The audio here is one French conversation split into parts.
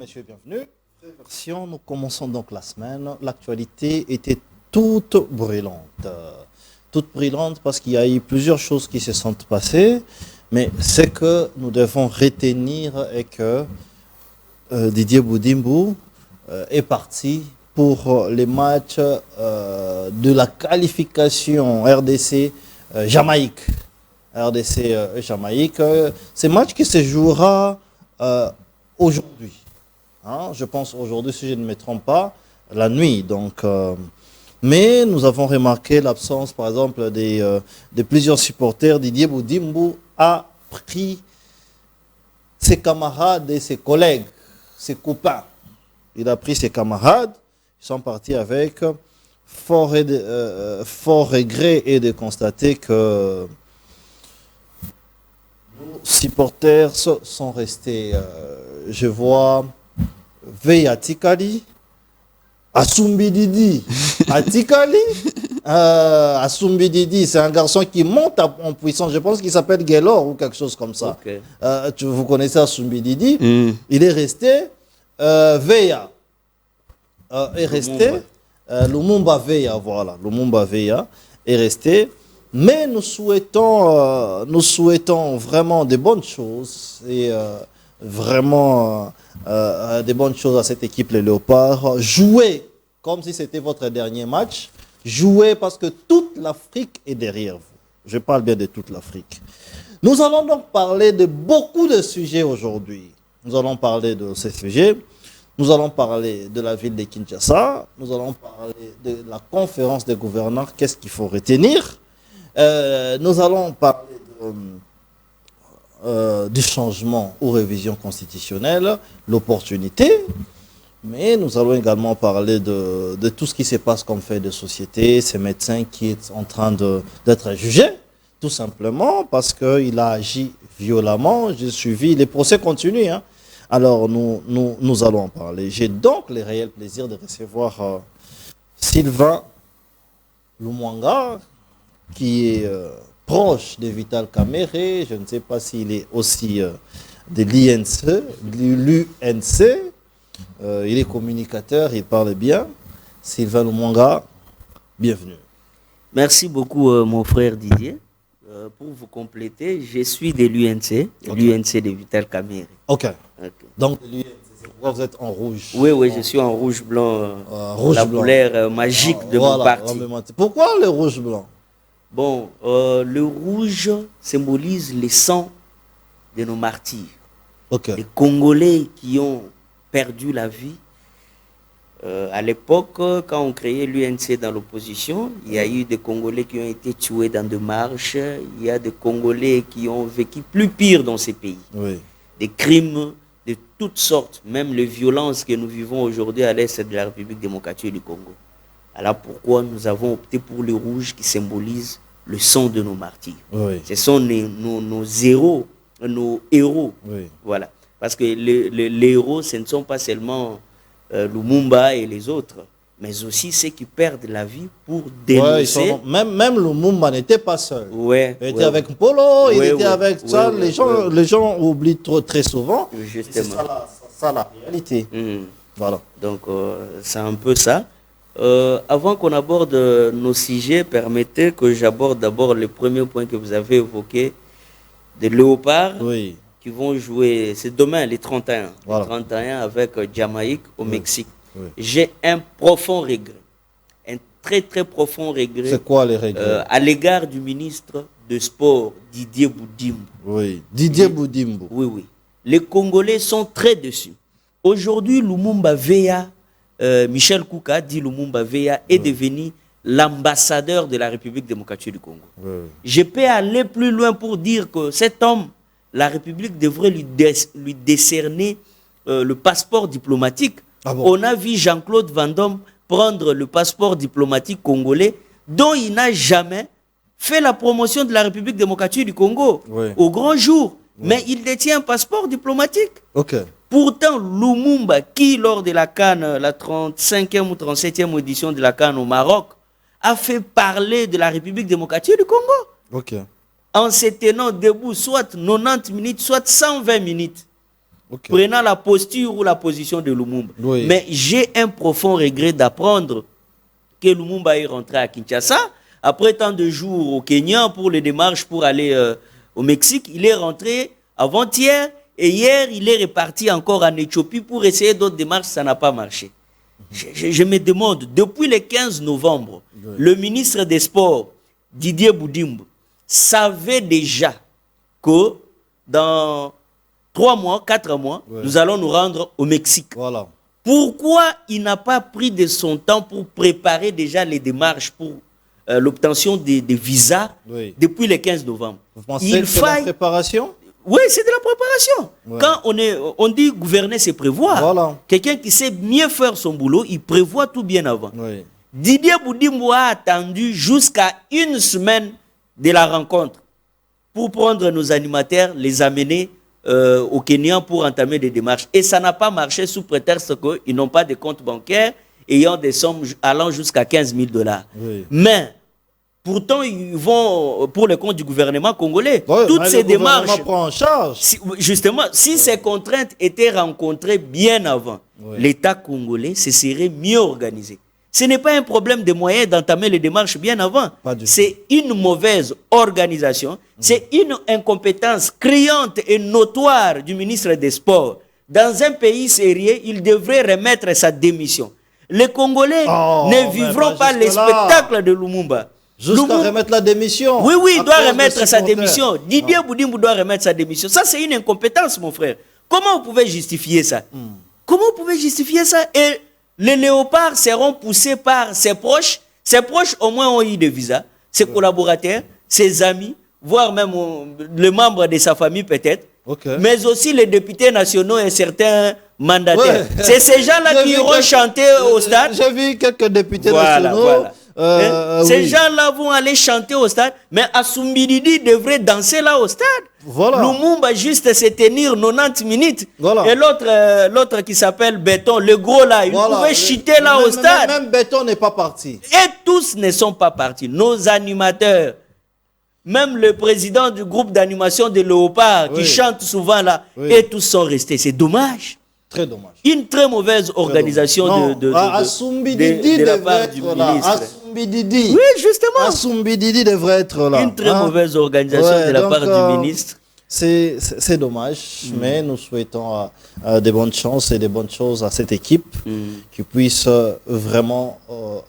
messieurs, bienvenue. Version, nous commençons donc la semaine. L'actualité était toute brûlante. Toute brûlante parce qu'il y a eu plusieurs choses qui se sont passées. Mais ce que nous devons retenir est que Didier Boudimbo est parti pour les matchs de la qualification RDC-Jamaïque. RDC-Jamaïque. C'est un match qui se jouera aujourd'hui. Hein, je pense aujourd'hui, si je ne me trompe pas, la nuit. Donc, mais nous avons remarqué l'absence, par exemple, de plusieurs supporters. Didier Boudimbo a pris ses camarades et ses collègues, ses copains. Il a pris ses camarades, ils sont partis avec fort regret et de constater que nos supporters sont restés. Je vois Veya Tikali, Assumbi Didi, Atikali, Assumbi Didi, c'est un garçon qui monte en puissance, je pense qu'il s'appelle Gaylor ou quelque chose comme ça. Okay. Vous connaissez Assumbi Didi, il est resté, Veya est resté, Lumumba Veya, voilà, Lumumba Veya est resté, mais nous souhaitons vraiment des bonnes choses et vraiment des bonnes choses à cette équipe, les Léopards. Jouez comme si c'était votre dernier match. Jouez parce que toute l'Afrique est derrière vous. Je parle bien de toute l'Afrique. Nous allons donc parler de beaucoup de sujets aujourd'hui. Nous allons parler de ces sujets. Nous allons parler de la ville de Kinshasa. Nous allons parler de la conférence des gouverneurs. Qu'est-ce qu'il faut retenir? Nous allons parler du changement aux révisions constitutionnelles, l'opportunité, mais nous allons également parler de tout ce qui se passe comme fait de société, ces médecins qui sont en train d'être jugés, tout simplement parce qu'il a agi violemment. J'ai suivi, les procès continuent, hein. Alors nous allons en parler. J'ai donc le réel plaisir de recevoir Sylvain Lumwanga, qui est proche de Vital Kamerhe. Je ne sais pas s'il est aussi de l'UNC. Il est communicateur, il parle bien. Sylvain Lumwanga, bienvenue. Merci beaucoup, mon frère Didier. Pour vous compléter, je suis de l'UNC, l'UNC de Vital Kamerhe. Ok. Donc, l'UNC, c'est pourquoi vous êtes en rouge. Oui, je suis en rouge-blanc, la couleur magique de mon parti. Pourquoi le rouge-blanc? Bon, le rouge symbolise le sang de nos martyrs. Okay. Les Congolais qui ont perdu la vie. À l'époque, quand on créait l'UNC dans l'opposition, il y a eu des Congolais qui ont été tués dans des marches. Il y a des Congolais qui ont vécu plus pire dans ces pays. Oui. Des crimes de toutes sortes, même les violences que nous vivons aujourd'hui à l'est de la République démocratique du Congo. Alors pourquoi nous avons opté pour le rouge qui symbolise le sang de nos martyrs. Oui. Ce sont nos héros, nos héros. Oui. Voilà. Parce que les héros, ce ne sont pas seulement Lumumba et les autres, mais aussi ceux qui perdent la vie pour dénoncer. Ouais, même Lumumba n'était pas seul. Ouais, il était avec Polo, il était avec ça. Les gens oublient très souvent. Justement. C'est ça la réalité. Voilà. Donc, c'est un peu ça. Avant qu'on aborde nos sujets, permettez que j'aborde d'abord le premier point que vous avez évoqué, des Léopards qui vont jouer, c'est demain, les 31. Voilà. Les 31 avec Jamaïque au Mexique. Oui. J'ai un profond regret, un très très profond regret. C'est quoi les regrets? À l'égard du ministre de Sport, Didier Boudimbo. Oui, Didier Boudimbo. Oui. Les Congolais sont très déçus. Aujourd'hui, Lumumba Veya, Michel Kouka dit Lumumba Veya est devenu l'ambassadeur de la République démocratique du Congo. Oui. Je peux aller plus loin pour dire que cet homme, la République devrait lui décerner le passeport diplomatique. Ah bon? On a vu Jean-Claude Van Damme prendre le passeport diplomatique congolais dont il n'a jamais fait la promotion de la République démocratique du Congo au grand jour. Mais il détient un passeport diplomatique. Okay. Pourtant, Lumumba, qui lors de la CAN, la 35e ou 37e édition de la CAN au Maroc, a fait parler de la République démocratique du Congo. Okay. En se tenant debout, soit 90 minutes, soit 120 minutes. prenant la posture ou la position de Lumumba. Oui. Mais j'ai un profond regret d'apprendre que Lumumba est rentré à Kinshasa. Après tant de jours au Kenya pour les démarches pour aller au Mexique, il est rentré avant-hier et hier, il est reparti encore en Éthiopie pour essayer d'autres démarches, ça n'a pas marché. Je me demande, depuis le 15 novembre, le ministre des Sports, Didier Boudimbo, savait déjà que dans 3 mois, 4 mois, nous allons nous rendre au Mexique. Voilà. Pourquoi il n'a pas pris de son temps pour préparer déjà les démarches pour l'obtention des visas depuis le 15 novembre? Vous pensez que c'est la préparation? Oui, c'est de la préparation. Quand on dit gouverner, c'est prévoir. Voilà. Quelqu'un qui sait mieux faire son boulot, il prévoit tout bien avant. Didier Boudimbo a attendu jusqu'à 1 semaine de la rencontre pour prendre nos animateurs, les amener au Kenya pour entamer des démarches. Et ça n'a pas marché sous prétexte qu'ils n'ont pas de compte bancaire ayant des sommes allant jusqu'à 15 000 $. Mais pourtant, ils vont pour le compte du gouvernement congolais. Toutes ces démarches prend en charge. Justement, si ces contraintes étaient rencontrées bien avant, l'État congolais se serait mieux organisé. Ce n'est pas un problème de moyens d'entamer les démarches bien avant. C'est une mauvaise organisation. C'est une incompétence criante et notoire du ministre des Sports. Dans un pays sérieux, il devrait remettre sa démission. Les Congolais ne vivront pas les spectacles de Lumumba. Jusqu'à remettre la démission. Oui, il doit remettre sa démission. Didier Boudimbo doit remettre sa démission. Ça, c'est une incompétence, mon frère. Comment vous pouvez justifier ça? Comment vous pouvez justifier ça? Et les léopards seront poussés par ses proches. Ses proches, au moins, ont eu des visas. Ses collaborateurs, ses amis, voire même les membres de sa famille, peut-être. Mais aussi les députés nationaux et certains mandataires. C'est ces gens-là qui iront chanter au stade. J'ai vu quelques députés nationaux. Ces gens-là vont aller chanter au stade, mais Assoumbididi devrait danser là au stade. Lumumba juste se tenir 90 minutes. Et l'autre qui s'appelle Béton, le gros là, il pouvait chuter là au stade. Même Béton n'est pas parti. Et tous ne sont pas partis. Nos animateurs, même le président du groupe d'animation de Léopard qui chante souvent là, et tous sont restés. C'est dommage. Très dommage. Une très mauvaise organisation de la part du ministre. Assoumbididi. Oui, justement. Assoumbididi devrait être là. Une très mauvaise organisation de la part du ministre. C'est dommage, mais nous souhaitons des bonnes chances et des bonnes choses à cette équipe qui puisse vraiment,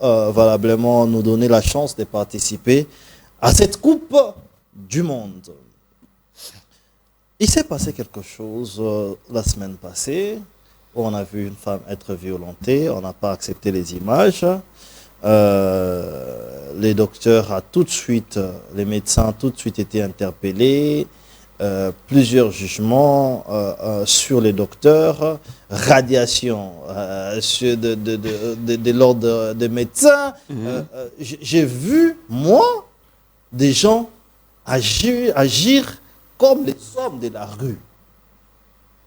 valablement nous donner la chance de participer à cette Coupe du Monde. Il s'est passé quelque chose la semaine passée où on a vu une femme être violentée, on n'a pas accepté les images. Les docteurs les médecins ont tout de suite été interpellés. Plusieurs jugements sur les docteurs, radiation de l'ordre des médecins. J'ai vu, moi, des gens agir comme les hommes de la rue.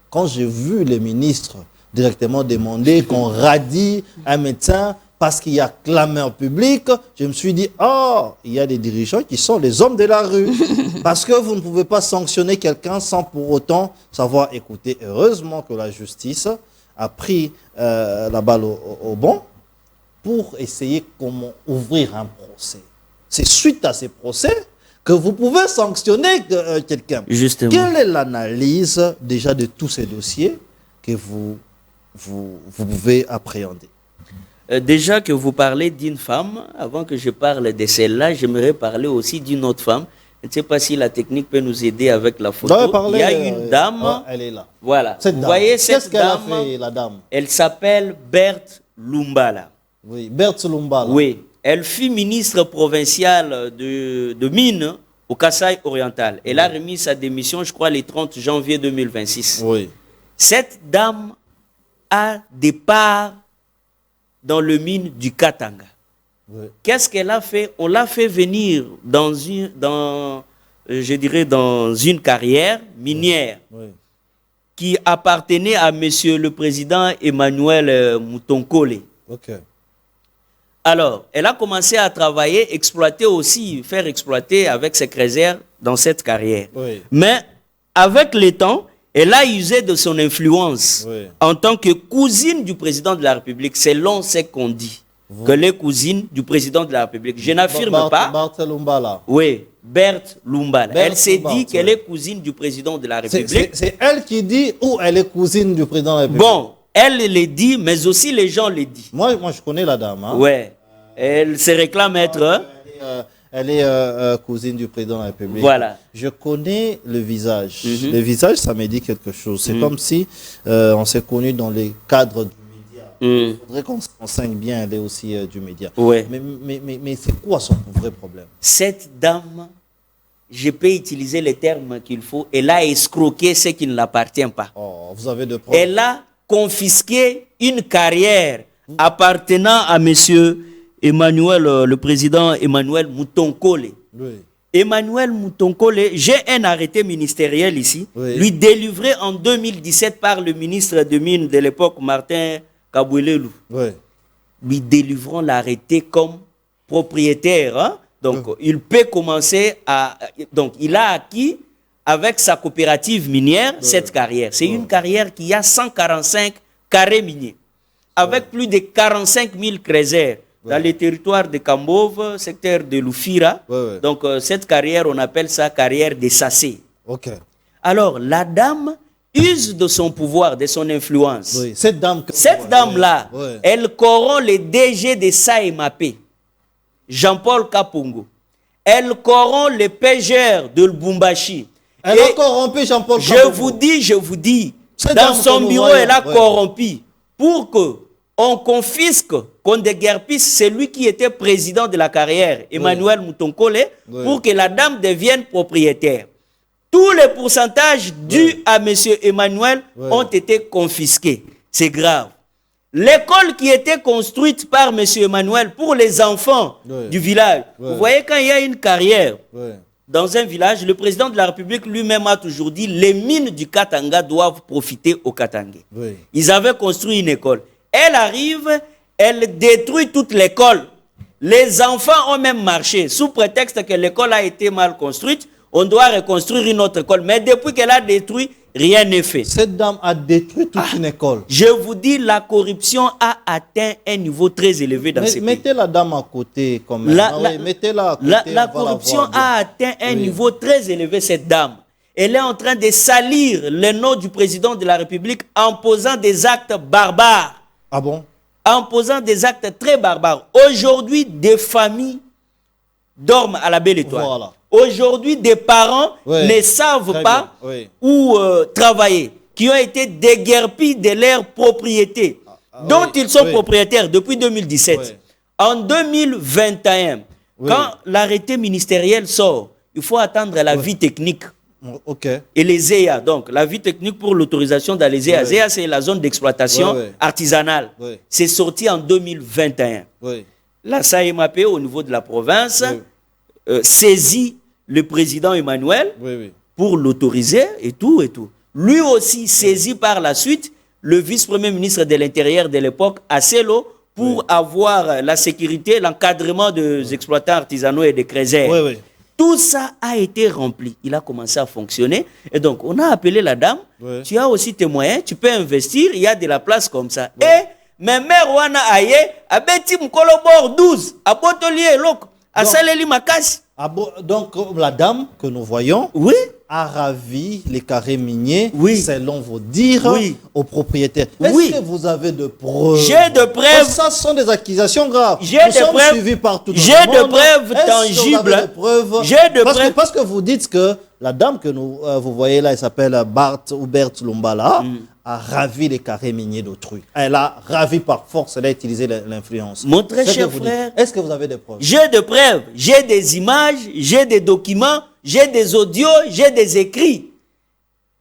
Quand j'ai vu les ministres directement demander qu'on radie un médecin parce qu'il y a clameur publique, je me suis dit, il y a des dirigeants qui sont les hommes de la rue. Parce que vous ne pouvez pas sanctionner quelqu'un sans pour autant savoir écouter. Heureusement que la justice a pris la balle au bon pour essayer comment ouvrir un procès. C'est suite à ces procès que vous pouvez sanctionner quelqu'un. Justement. Quelle est l'analyse déjà de tous ces dossiers que vous pouvez appréhender? Déjà que vous parlez d'une femme, avant que je parle de celle-là, j'aimerais parler aussi d'une autre femme. Je ne sais pas si la technique peut nous aider avec la photo. Il y a une dame. Elle est là. Voilà. Vous voyez cette Qu'est-ce qu'elle a fait, la dame? Elle s'appelle Berthe Lumbala. Oui, Berthe Lumbala. Oui. Elle fut ministre provinciale de Mines au Kasaï oriental. Elle a remis sa démission, je crois, le 30 janvier 2026. Oui. Cette dame a des parts dans le mine du Katanga. Oui. Qu'est-ce qu'elle a fait? On l'a fait venir dans une carrière minière qui appartenait à monsieur le président Emmanuel Mutonkole. Alors, elle a commencé à travailler, faire exploiter avec ses réserves dans cette carrière. Mais avec le temps, Elle a usé de son influence Oui. en tant que cousine du président de la République, selon ce qu'on dit. Que les cousines du président de la République. Je n'affirme pas. Berthe Lumbala. Oui, Berthe Lumbala. Berthe Elle s'est Lumbala, dit qu'elle oui. est cousine du président de la République. C'est elle qui dit ou elle est cousine du président de la République. Bon, elle le dit, mais aussi les gens le disent. Moi, je connais la dame. Hein. Ouais. Elle se réclame être. Elle est cousine du président de la République. Voilà. Je connais le visage. Le visage, ça me dit quelque chose. C'est comme si on s'est connus dans les cadres du média. Il faudrait qu'on se renseigne bien, elle est aussi du média. Ouais. Mais c'est quoi son vrai problème? Cette dame, je peux utiliser les termes qu'il faut, elle a escroqué ce qui ne l'appartient pas. Oh, vous avez de preuves. Elle a confisqué une carrière appartenant à monsieur Emmanuel, le président Emmanuel Mutonkole. Oui. Emmanuel Mutonkole, j'ai un arrêté ministériel ici, Oui. lui délivré en 2017 par le ministre des Mines de l'époque, Martin Kabouelelou. Oui. Lui délivrons l'arrêté comme propriétaire. Hein? Donc, il peut commencer à... Donc, il a acquis avec sa coopérative minière cette carrière. C'est une carrière qui a 145 carrés miniers, avec plus de 45 000 crésers dans les territoires de Kambove, secteur de Lufira. Donc, cette carrière, on appelle ça carrière des Sassé. Ok. Alors, la dame use de son pouvoir, de son influence. Oui. Cette dame-là, elle corrompt le DG de SAEMAP, Jean-Paul Kapungo. Elle corrompt le PGR de Lubumbashi. Elle a corrompu Jean-Paul Kapungo. Je vous dis, Cette dans dame son que nous bureau, voyons, elle a corrompu pour qu'on confisque, qu'on déguerpisse celui qui était président de la carrière, Emmanuel Mutonkole, pour que la dame devienne propriétaire. Tous les pourcentages dus à M. Emmanuel ont été confisqués. C'est grave. L'école qui était construite par M. Emmanuel pour les enfants du village, vous voyez, quand il y a une carrière dans un village, le président de la République lui-même a toujours dit les mines du Katanga doivent profiter aux Katangais. Ils avaient construit une école. Elle arrive, elle détruit toute l'école. Les enfants ont même marché sous prétexte que l'école a été mal construite. On doit reconstruire une autre école. Mais depuis qu'elle a détruit, rien n'est fait. Cette dame a détruit toute une école. Je vous dis, la corruption a atteint un niveau très élevé dans ces pays. Mettez la dame à côté quand même. Mettez-la à côté. La corruption a atteint un niveau très élevé, cette dame. Elle est en train de salir le nom du président de la République en posant des actes barbares. Ah bon? En posant des actes très barbares. Aujourd'hui, des familles dorment à la belle étoile. Voilà. Aujourd'hui, des parents ne savent pas où travailler, qui ont été déguerpis de leurs propriétés, dont ils sont propriétaires depuis 2017. En 2021, quand l'arrêté ministériel sort, il faut attendre la vie technique. Et les EA, donc la vie technique pour l'autorisation dans les EA. EA, c'est la zone d'exploitation artisanale. C'est sorti en 2021. La SAEMAP, au niveau de la province, saisit le président Emmanuel pour l'autoriser et tout et tout. Lui aussi saisit par la suite le vice-premier ministre de l'Intérieur de l'époque, Asselo, pour avoir la sécurité, l'encadrement des exploitants artisanaux et des créseurs. Tout ça a été rempli. Il a commencé à fonctionner. Et donc, on a appelé la dame. Tu as aussi tes moyens, tu peux investir, il y a de la place comme ça. Et, mes mères, wana aye, abeti mkolo bord 12, abotolier loko, asaleli makasi. Donc, la dame que nous voyons a ravi les carrés miniers, selon vos dires, aux propriétaires. Est-ce que vous avez de preuves? J'ai de preuves. Ça sont des accusations graves. J'ai de preuves. Suivis par tout le monde. J'ai de preuves tangibles. J'ai de preuves. Parce que vous dites que la dame que vous voyez là, elle s'appelle Berthe Lumbala, a ravi les carrés miniers d'autrui. Elle a ravi par force, elle a utilisé l'influence. Mon très cher frère, est-ce que vous avez des preuves? J'ai des preuves, j'ai des images, j'ai des documents, j'ai des audios, j'ai des écrits.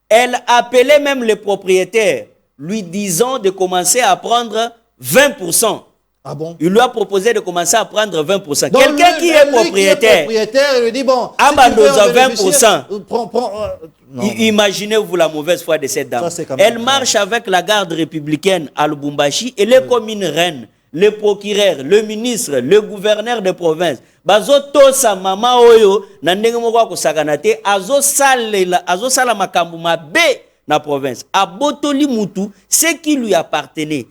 Elle appelait même les propriétaires, lui disant de commencer à prendre 20%. Ah bon? Il lui a proposé de commencer à prendre 20%. Quelqu'un qui est propriétaire, il lui dit bon, abandonne 20%. Imaginez-vous la mauvaise foi de cette dame. Elle marche avec la garde républicaine à Lubumbashi. Elle est comme une reine. Le procureur, le ministre, le gouverneur de province. Bazo tosa mama oyo na ndenge moko ko saganate azo sala makambu mabe la province. À Botoli Moutou, ce qui lui appartenait,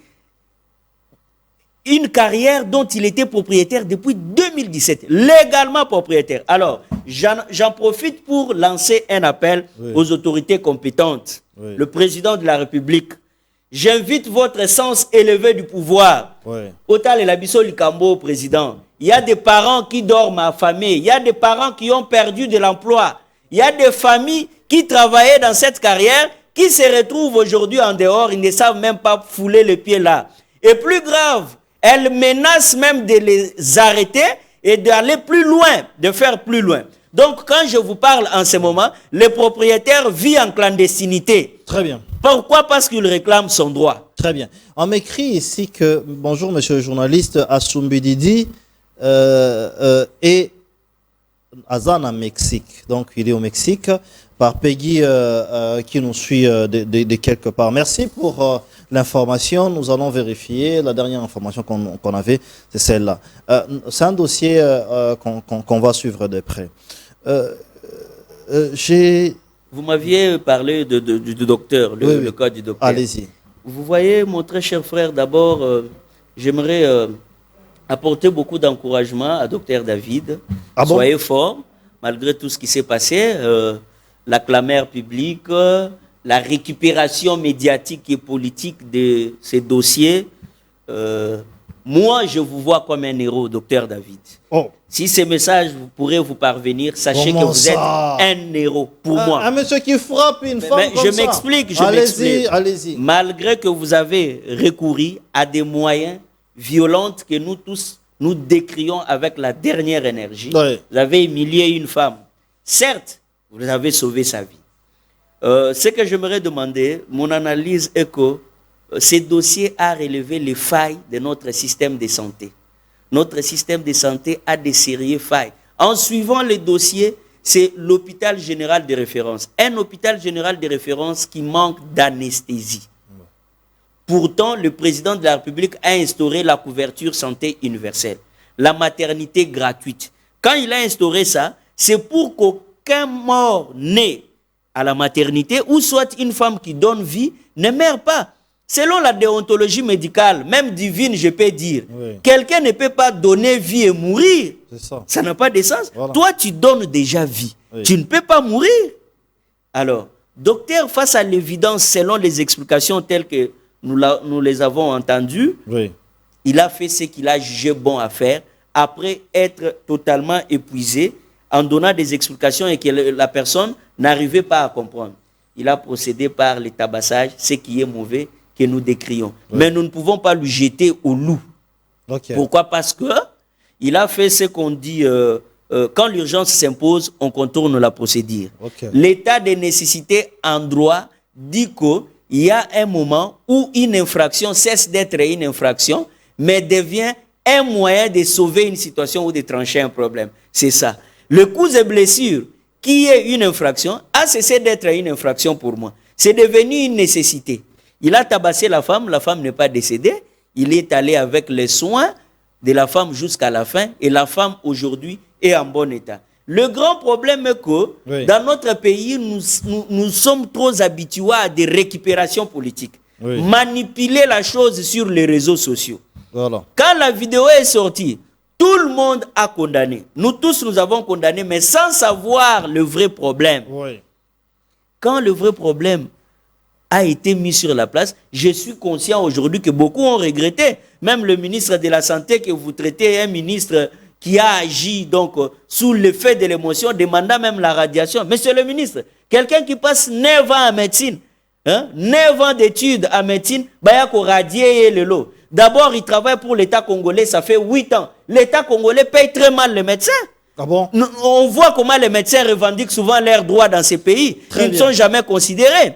une carrière dont il était propriétaire depuis 2017, légalement propriétaire. Alors, j'en profite pour lancer un appel aux autorités compétentes. Le président de la République, j'invite votre sens élevé du pouvoir. Autant les Labisso Likambo, président. Il y a des parents qui dorment affamés. Il y a des parents qui ont perdu de l'emploi. Il y a des familles qui travaillaient dans cette carrière, qui se retrouvent aujourd'hui en dehors. Ils ne savent même pas fouler les pieds là. Et plus grave, elle menace même de les arrêter et d'aller plus loin, de faire plus loin. Donc, quand je vous parle en ce moment, le propriétaire vit en clandestinité. Très bien. Pourquoi? Parce qu'il réclame son droit. Très bien. On m'écrit ici que, bonjour monsieur le journaliste, Assumbi Didi est Azan en Mexique. Donc, il est au Mexique par Peggy qui nous suit de quelque part. Merci pour l'information. Nous allons vérifier. La dernière information qu'on avait, c'est celle-là. C'est un dossier qu'on va suivre de près. Vous m'aviez parlé du docteur, le cas du docteur. Allez-y. Vous voyez, mon très cher frère, d'abord, j'aimerais apporter beaucoup d'encouragement à docteur David. Soyez fort, malgré tout ce qui s'est passé. La clameur publique, la récupération médiatique et politique de ces dossiers. Moi, je vous vois comme un héros, docteur David. Si ces messages pourraient vous parvenir, sachez que vous êtes un héros pour moi. Un monsieur qui frappe une femme comme ça. Je m'explique. Allez-y. Malgré que vous avez recouru à des moyens violents que nous tous, nous décrions avec la dernière énergie, vous avez humilié une femme. Certes, vous avez sauvé sa vie. Ce que j'aimerais demander, mon analyse est que ce dossier a relevé les failles de notre système de santé. Notre système de santé a des sérieuses failles. En suivant les dossiers, c'est l'hôpital général de référence. Un hôpital général de référence qui manque d'anesthésie. Pourtant, le président de la République a instauré la couverture santé universelle, la maternité gratuite. Quand il a instauré ça, c'est pour qu'aucun mort né à la maternité, ou soit une femme qui donne vie, ne meurt pas. Selon la déontologie médicale, même divine, je peux dire, quelqu'un ne peut pas donner vie et mourir. Ça n'a pas de sens. Toi, tu donnes déjà vie. Tu ne peux pas mourir. Alors, docteur, face à l'évidence, selon les explications telles que nous les avons entendues, il a fait ce qu'il a jugé bon à faire, après être totalement épuisé, en donnant des explications et que la personne n'arrivait pas à comprendre. Il a procédé par le tabassage, ce qui est mauvais, que nous décrions. Mais nous ne pouvons pas lui jeter au loup. Pourquoi? Parce que il a fait ce qu'on dit, quand l'urgence s'impose, on contourne la procédure. L'état de nécessité en droit dit qu'il y a un moment où une infraction cesse d'être une infraction, mais devient un moyen de sauver une situation ou de trancher un problème. C'est ça. Le coups et blessures, qui est une infraction, a cessé d'être une infraction pour moi. C'est devenu une nécessité. Il a tabassé la femme n'est pas décédée. Il est allé avec les soins de la femme jusqu'à la fin et la femme aujourd'hui est en bon état. Le grand problème est que dans notre pays, nous sommes trop habitués à des récupérations politiques. Manipuler la chose sur les réseaux sociaux. Quand la vidéo est sortie, tout le monde a condamné. Nous tous, nous avons condamné, mais sans savoir le vrai problème. Quand le vrai problème a été mis sur la place, je suis conscient aujourd'hui que beaucoup ont regretté. Même le ministre de la Santé que vous traitez, un ministre qui a agi donc sous l'effet de l'émotion, demandant même la radiation. Monsieur le ministre, quelqu'un qui passe 9 ans en médecine, 9 ans d'études en médecine, il faut radier le lot. D'abord, il travaille pour l'État congolais, ça fait 8 ans. L'État congolais paye très mal les médecins. On voit comment les médecins revendiquent souvent leurs droits dans ces pays. Ils ne sont jamais considérés.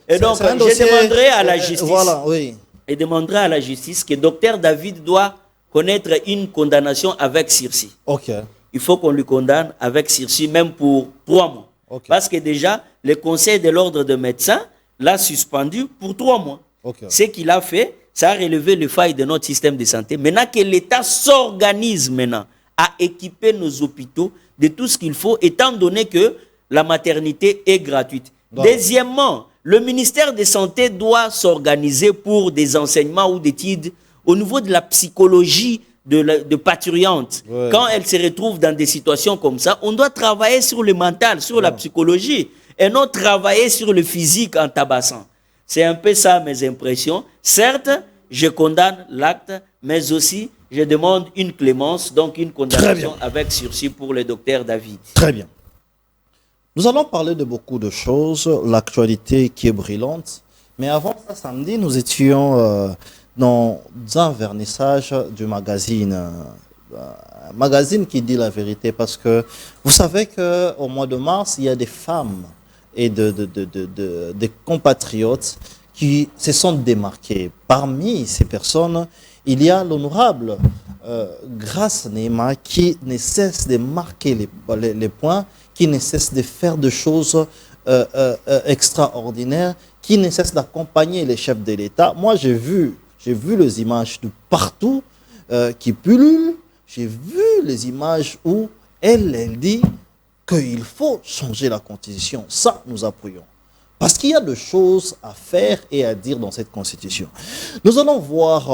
Et donc, je demanderai à la justice, et demanderai à la justice que Dr David doit connaître une condamnation avec sursis. Il faut qu'on lui condamne avec sursis, même pour 3 mois. Parce que déjà, le Conseil de l'ordre des médecins l'a suspendu pour 3 mois. Ce qu'il a fait, ça a relevé les failles de notre système de santé. Maintenant que l'État s'organise maintenant à équiper nos hôpitaux de tout ce qu'il faut, étant donné que la maternité est gratuite. Deuxièmement, Le ministère de Santé doit s'organiser pour des enseignements ou des études au niveau de la psychologie de parturiente. Ouais. Quand elle se retrouve dans des situations comme ça, on doit travailler sur le mental, sur la psychologie, et non travailler sur le physique en tabassant. C'est un peu ça mes impressions. Certes, je condamne l'acte, mais aussi je demande une clémence, donc une condamnation avec sursis pour le docteur David. Très bien. Nous allons parler de beaucoup de choses, l'actualité qui est brûlante. Mais avant ça, samedi, nous étions dans un vernissage du magazine. Un magazine qui dit la vérité, parce que vous savez qu'au mois de mars, il y a des femmes et des compatriotes qui se sont démarqués. Parmi ces personnes, il y a l'honorable Grace Nema qui ne cesse de marquer les points, qui ne cesse de faire des choses extraordinaires, qui ne cesse d'accompagner les chefs de l'État. Moi, j'ai vu les images de partout qui pullulent. J'ai vu les images où elle dit qu'il faut changer la Constitution. Ça, nous appuyons. Parce qu'il y a des choses à faire et à dire dans cette Constitution. Nous allons voir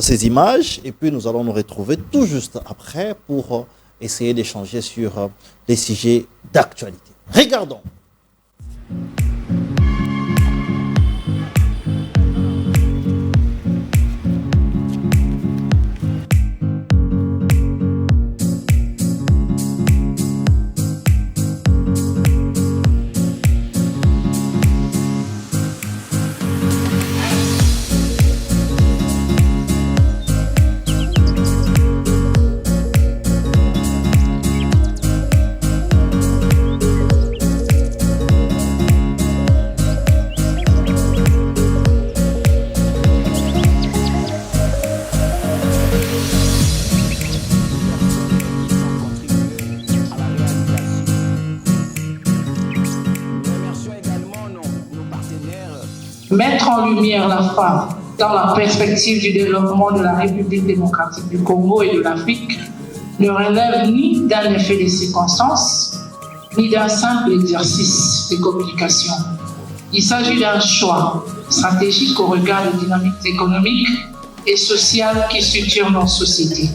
ces images et puis nous allons nous retrouver tout juste après pour essayer d'échanger sur les sujets d'actualité. Regardons. Mettre en lumière la femme dans la perspective du développement de la République démocratique du Congo et de l'Afrique ne relève ni d'un effet de circonstance, ni d'un simple exercice de communication. Il s'agit d'un choix stratégique au regard des dynamiques économiques et sociales qui structurent nos sociétés.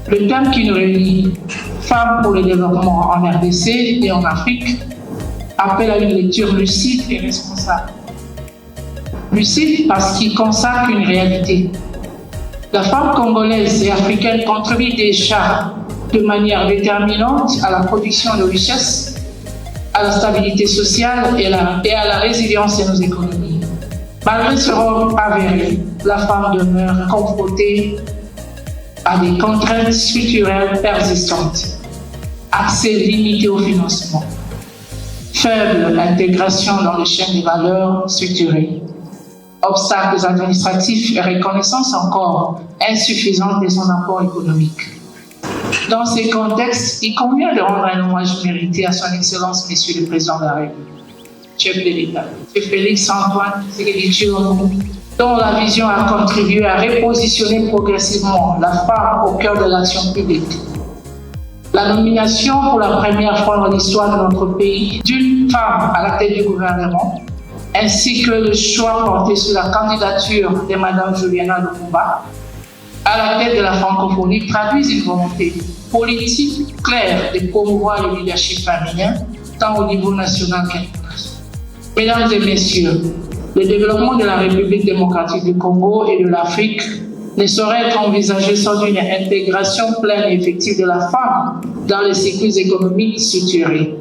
Le thème qui nous réunit, Femmes pour le développement en RDC et en Afrique, appelle à une lecture lucide et responsable. Lucide parce qu'il consacre une réalité. La femme congolaise et africaine contribue déjà de manière déterminante à la production de richesses, à la stabilité sociale et à la résilience de nos économies. Malgré ce rôle avéré, la femme demeure confrontée à des contraintes structurelles persistantes, accès limité au financement, faible intégration dans les chaînes de valeur structurées, obstacles administratifs et reconnaissance encore insuffisante de son apport économique. Dans ces contextes, il convient de rendre un hommage mérité à son Excellence, Monsieur le Président de la République, chef de l'État, M. Félix-Antoine Tshisekedi Tshilombo, dont la vision a contribué à repositionner progressivement la femme au cœur de l'action publique. La nomination pour la première fois dans l'histoire de notre pays d'une femme à la tête du gouvernement, ainsi que le choix porté sur la candidature de Mme Juliana Lumumba à la tête de la francophonie traduisent une volonté politique claire de promouvoir le leadership féminin, tant au niveau national qu'international. Mesdames et messieurs, le développement de la République démocratique du Congo et de l'Afrique ne saurait être envisagé sans une intégration pleine et effective de la femme dans les circuits économiques structurés.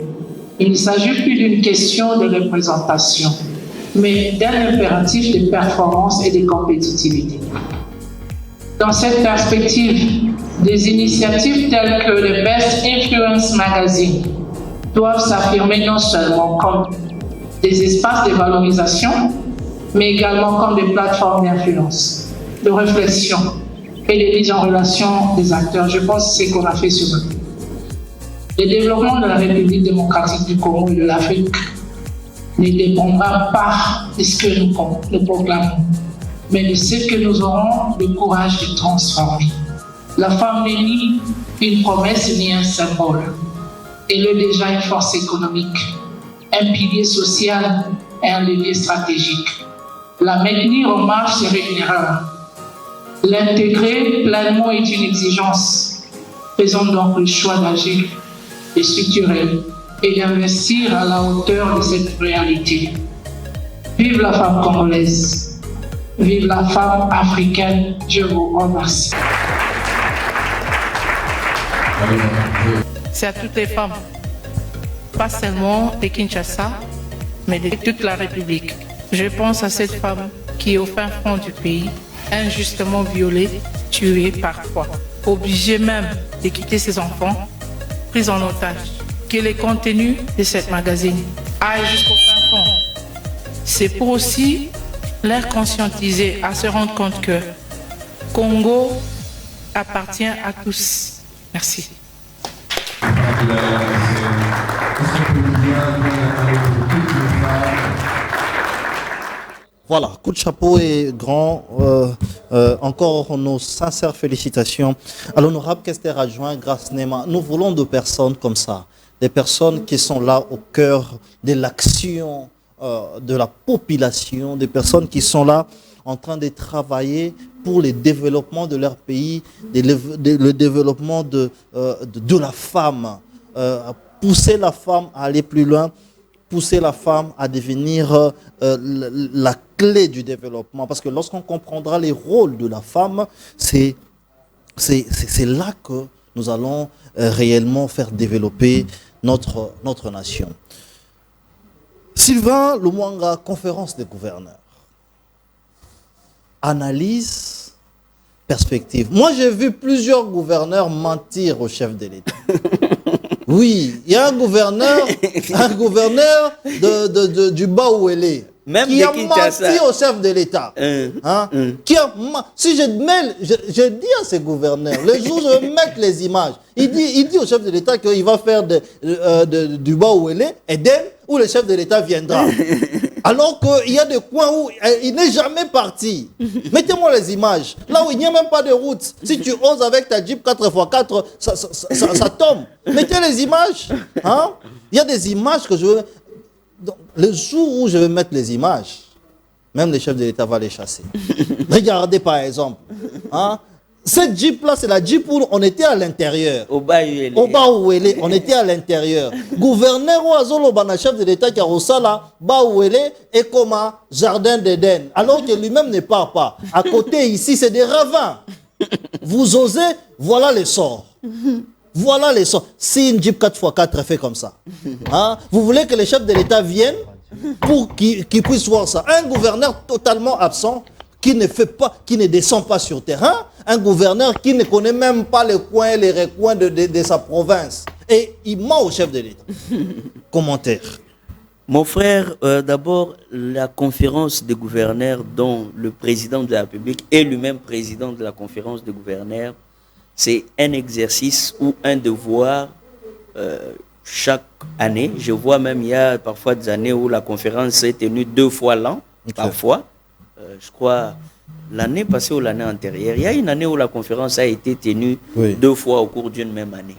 Il ne s'agit plus d'une question de représentation, mais d'un impératif de performance et de compétitivité. Dans cette perspective, des initiatives telles que le Best Influence Magazine doivent s'affirmer non seulement comme des espaces de valorisation, mais également comme des plateformes d'influence, de réflexion et de mise en relation des acteurs. Je pense que c'est ce qu'on a fait ce matin. Le développement de la République démocratique du Congo et de l'Afrique ne dépendra pas de ce que nous proclamons, mais de ce que nous aurons le courage de transformer. La femme n'est ni une promesse ni un symbole. Elle est déjà une force économique, un pilier social et un levier stratégique. La maintenir en marche serait une erreur. L'intégrer pleinement est une exigence. Faisons donc le choix d'agir, de structurer et d'investir à la hauteur de cette réalité. Vive la femme congolaise, vive la femme africaine, je vous remercie. C'est à toutes les femmes, pas seulement de Kinshasa, mais de toute la République. Je pense à cette femme qui est au fin fond du pays, injustement violée, tuée parfois, obligée même de quitter ses enfants, prise en otage. Que les contenus de cette magazine aillent jusqu'au fin fond. C'est pour aussi leur conscientiser à se rendre compte que Congo appartient à tous. Merci. Voilà, coup de chapeau et grand. Encore nos sincères félicitations à l'honorable Kester Adjoint Grace Nema. Nous voulons de personnes comme ça, des personnes qui sont là au cœur de l'action de la population, des personnes qui sont là en train de travailler pour le développement de leur pays, le développement de la femme, pousser la femme à aller plus loin, pousser la femme à devenir la clé du développement. Parce que lorsqu'on comprendra les rôles de la femme, c'est là que nous allons réellement faire développer notre nation. Sylvain Lumwanga, conférence des gouverneurs. Analyse, perspective. Moi, j'ai vu plusieurs gouverneurs mentir au chef de l'État. Oui, il y a un gouverneur du Baouélé qui a menti au chef de l'État. Si je dis à ces gouverneurs, le jour où je vais mettre les images, il dit au chef de l'État qu'il va faire du Baouélé, Eden, où le chef de l'État viendra. Alors qu'il y a des coins où il n'est jamais parti. Mettez-moi les images. Là où il n'y a même pas de route. Si tu oses avec ta Jeep 4x4, ça tombe. Mettez les images. Hein? Il y a des images que je veux... Donc, le jour où je vais mettre les images, même le chef de l'État va les chasser. Regardez par exemple. Hein? Cette Jeep-là, c'est la Jeep où on était à l'intérieur. Au Baouélé, on était à l'intérieur. Gouverneur Oazolo, chef de l'État qui a reçu là, Baouélé et comme jardin d'Éden. Alors que lui-même ne part pas. À côté, ici, c'est des ravins. Vous osez, voilà les sorts. Voilà les sorts. Si une Jeep 4x4 est fait comme ça, hein, vous voulez que les chefs de l'État viennent pour qu'ils puissent voir ça. Un gouverneur totalement absent, qui ne fait pas, qui ne descend pas sur terrain, un gouverneur qui ne connaît même pas les coins et les recoins de sa province. Et il ment au chef de l'État. Commentaire. Mon frère, d'abord, la conférence des gouverneurs dont le président de la République est lui-même président de la conférence des gouverneurs, c'est un exercice ou un devoir chaque année. Je vois même, il y a parfois des années où la conférence est tenue 2 fois l'an, parfois. Je crois, l'année passée ou l'année antérieure, il y a une année où la conférence a été tenue 2 fois au cours d'une même année.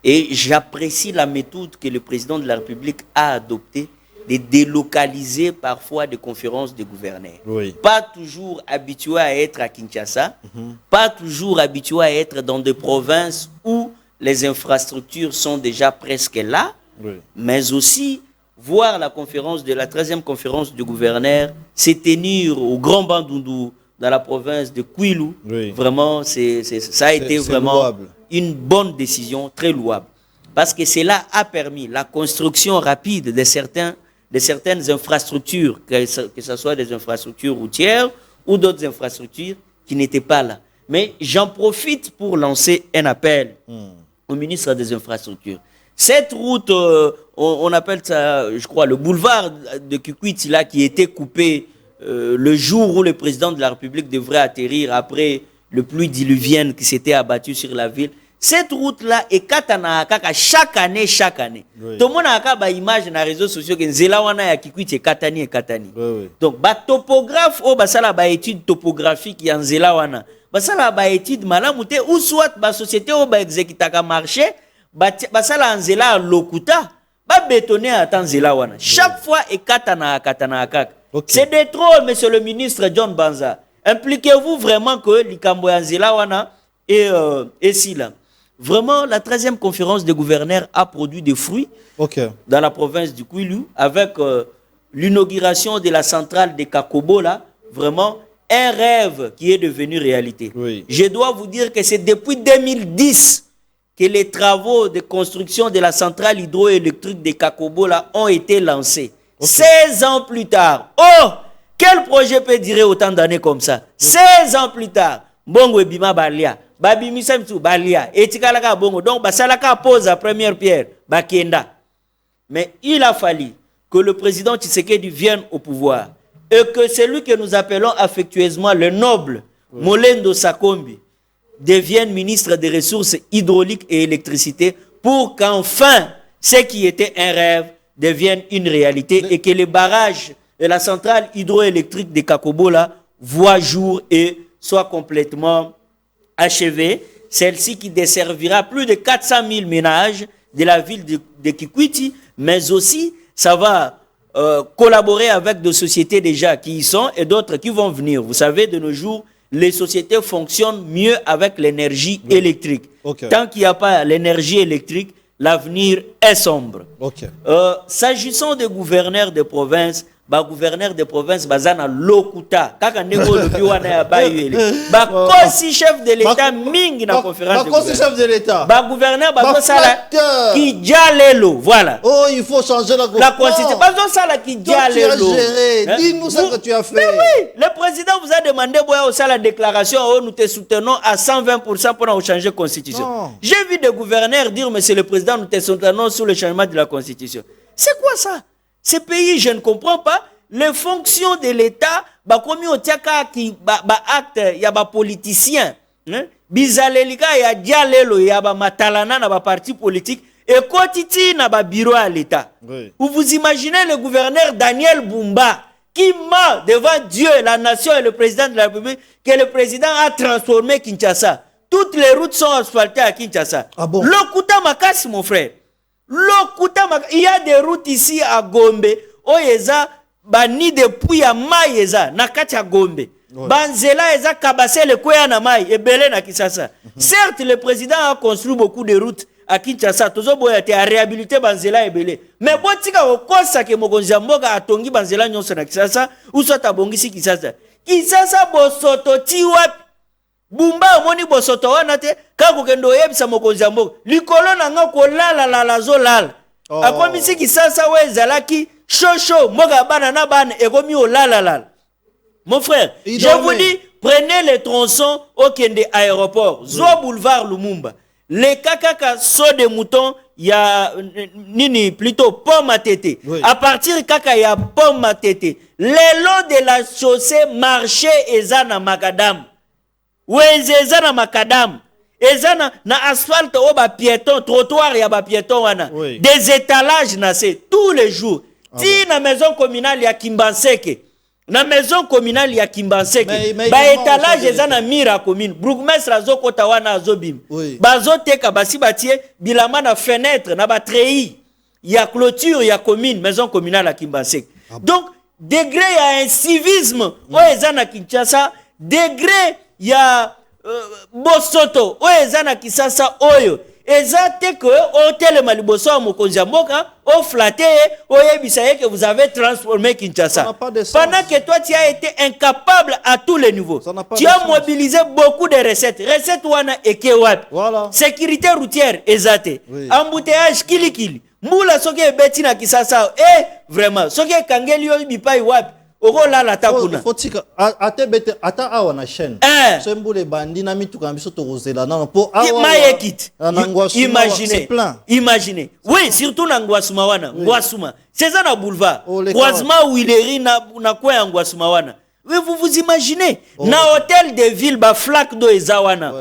Et j'apprécie la méthode que le président de la République a adoptée de délocaliser parfois des conférences de gouverneurs. Pas toujours habitué à être à Kinshasa, pas toujours habitué à être dans des provinces où les infrastructures sont déjà presque là, mais aussi voir la conférence de la 13e conférence du gouverneur se tenir au Grand Bandundu dans la province de Kwilu. Vraiment, ça a été vraiment louable. Une bonne décision, très louable. Parce que cela a permis la construction rapide de certaines infrastructures, que ce soit des infrastructures routières ou d'autres infrastructures qui n'étaient pas là. Mais j'en profite pour lancer un appel au ministre des Infrastructures. Cette route, on appelle ça, je crois, le boulevard de Kikwiti, là, qui était coupé le jour où le président de la République devrait atterrir après le pluie diluvienne qui s'était abattue sur la ville. Cette route-là est katana chaque année. Tout le monde a une image dans les réseaux sociaux que Nzelawana ya Kikwiti est katani. Donc, ba topographe ou ba sala ba étude topographique ya Nzelawana. Ba sala ba étude malamute ou soit ba société ou ba exécutaka marché. Basala Nzela lokuta pas bétonné à Tanzela wana. Chaque fois et katana. Ok. C'est de trop, monsieur le ministre John Banza. Impliquez-vous vraiment que Likambo Yanzela wana et si là. Vraiment, la 13e conférence des gouverneurs a produit des fruits dans la province du Kwilu avec l'inauguration de la centrale de Kakobo là. Vraiment, un rêve qui est devenu réalité. Oui. Je dois vous dire que c'est depuis 2010 que les travaux de construction de la centrale hydroélectrique de Kakobo là ont été lancés. 16 ans plus tard. Oh, quel projet peut durer autant d'années comme ça? 16 ans plus tard. Bongo ebima balia. Babi Samsu balia. Etikalaka bongo. Donc, basalaka pose la première pierre. Bakenda. Mais il a fallu que le président Tshisekedi vienne au pouvoir et que celui que nous appelons affectueusement le noble, Molendo Sakombi, devienne ministre des Ressources hydrauliques et électricité pour qu'enfin, ce qui était un rêve devienne une réalité et que les barrages de la centrale hydroélectrique de Kakobola voient jour et soient complètement achevés. Celle-ci qui desservira plus de 400 000 ménages de la ville de Kikwiti, mais aussi ça va collaborer avec des sociétés déjà qui y sont et d'autres qui vont venir. Vous savez, de nos jours, les sociétés fonctionnent mieux avec l'énergie électrique. Tant qu'il n'y a pas l'énergie électrique, l'avenir est sombre. S'agissant des gouverneurs de province, gouverneur de province bazana lokuta kaka ndeko lobi wana ya bayele kosi chef de l'état mingi na conférence de kosi chef de l'état gouverneur bazo sala ki jalelo voilà. Oh, il faut changer la constitution bazo sala ki jalelo. Dis-nous ce que tu as fait. Mais oui, le président vous a demandé boya au sala déclaration nous te soutenons à 120% pour changer la constitution. J'ai vu des gouverneurs dire monsieur le président nous te soutenons sur le changement de la constitution. C'est quoi ça? Ces pays, je ne comprends pas. Les fonctions de l'État, comme on tiaka qui acte, il y a des politiciens. Bizalelika, il y a dialelo, il y a des matalana, il y a des partis politiques. Et quotidien, il y a des bureaux à l'État. Vous imaginez le gouverneur Daniel Bumba qui ment devant Dieu, la nation et le président de la République que le président a transformé Kinshasa. Toutes les routes sont asphaltées à Kinshasa. Ah bon? Le Kouta Makasi, mon frère. Il y a des routes ici à Gombe, Oyeza, Bani depuis à Maïeza, Nakati à Gombe. Banzela eza kabase le koya na mai ebele na Kinshasa. Certes, le président a construit beaucoup de routes à Kinshasa. Tozo boya te a réhabilité Banzela ebele. Mais botika okosa ke mokonzi mboka atongi Banzela nyonso na Kinshasa, ou soit abongisi Kinshasa. Kinshasa bosoto ti wapi? Bumba omoni bosoto wana te kako kendo yebisa mokonzi mboka likolo na nga ko la zolala akomisi Kinshasa wezalaki shosho moga bana na bana ekomi olala. Mon frère, je vous dis, prenez les tronçons au Kende aéroport, Zo boulevard Lumumba. Les kakaka saut de mouton, il y a nini plutôt pomme à tété. À partir de kaka il y a pomme à tété. Le long de la chaussée marché ezana makadam. Ezana makadam. Ezana na asphalte oba piéton, trottoir ya ba piéton wana. Des étalages na c'est tous les jours. Si na maison communale ya Kimbanseke. Na maison communale ya Kimbanseke ba étalage ezana mira commune bourgmestre azokota wana azobim bazoteka basi batie bilama na fenêtre na ba treillis ya clôture ya commune maison communale ya Kimbanseke. Donc degré ya incivisme o ezana Kinshasa, degré ya bosoto o ezana Kinshasa oyo ezate que hôtel Maliboso à mokonzi mboka au flatté au yebisaye que vous avez transformé Kinshasa. Pendant que toi tu as été incapable à tous les niveaux. Tu as mobilisé beaucoup de recettes. Recettes wana ekewap. Sécurité routière ezate. Embouteillage kilikili. Mula soke beti na Kinshasa vraiment soke kangeli yo bipai wapi. Ogola la takuna. Fotika ate bete ata awa na chaîne. Sembule bandi na mituka biso to rozela na po awa. Imaginez. Oui, surtout na Ngwasuma wana. Ngwasuma. C'est ça na boulevard. Croisement Wileri na kwa Ngwasuma wana. Oui, vous imaginez. Na hôtel de ville ba flaque d'eau ezawana.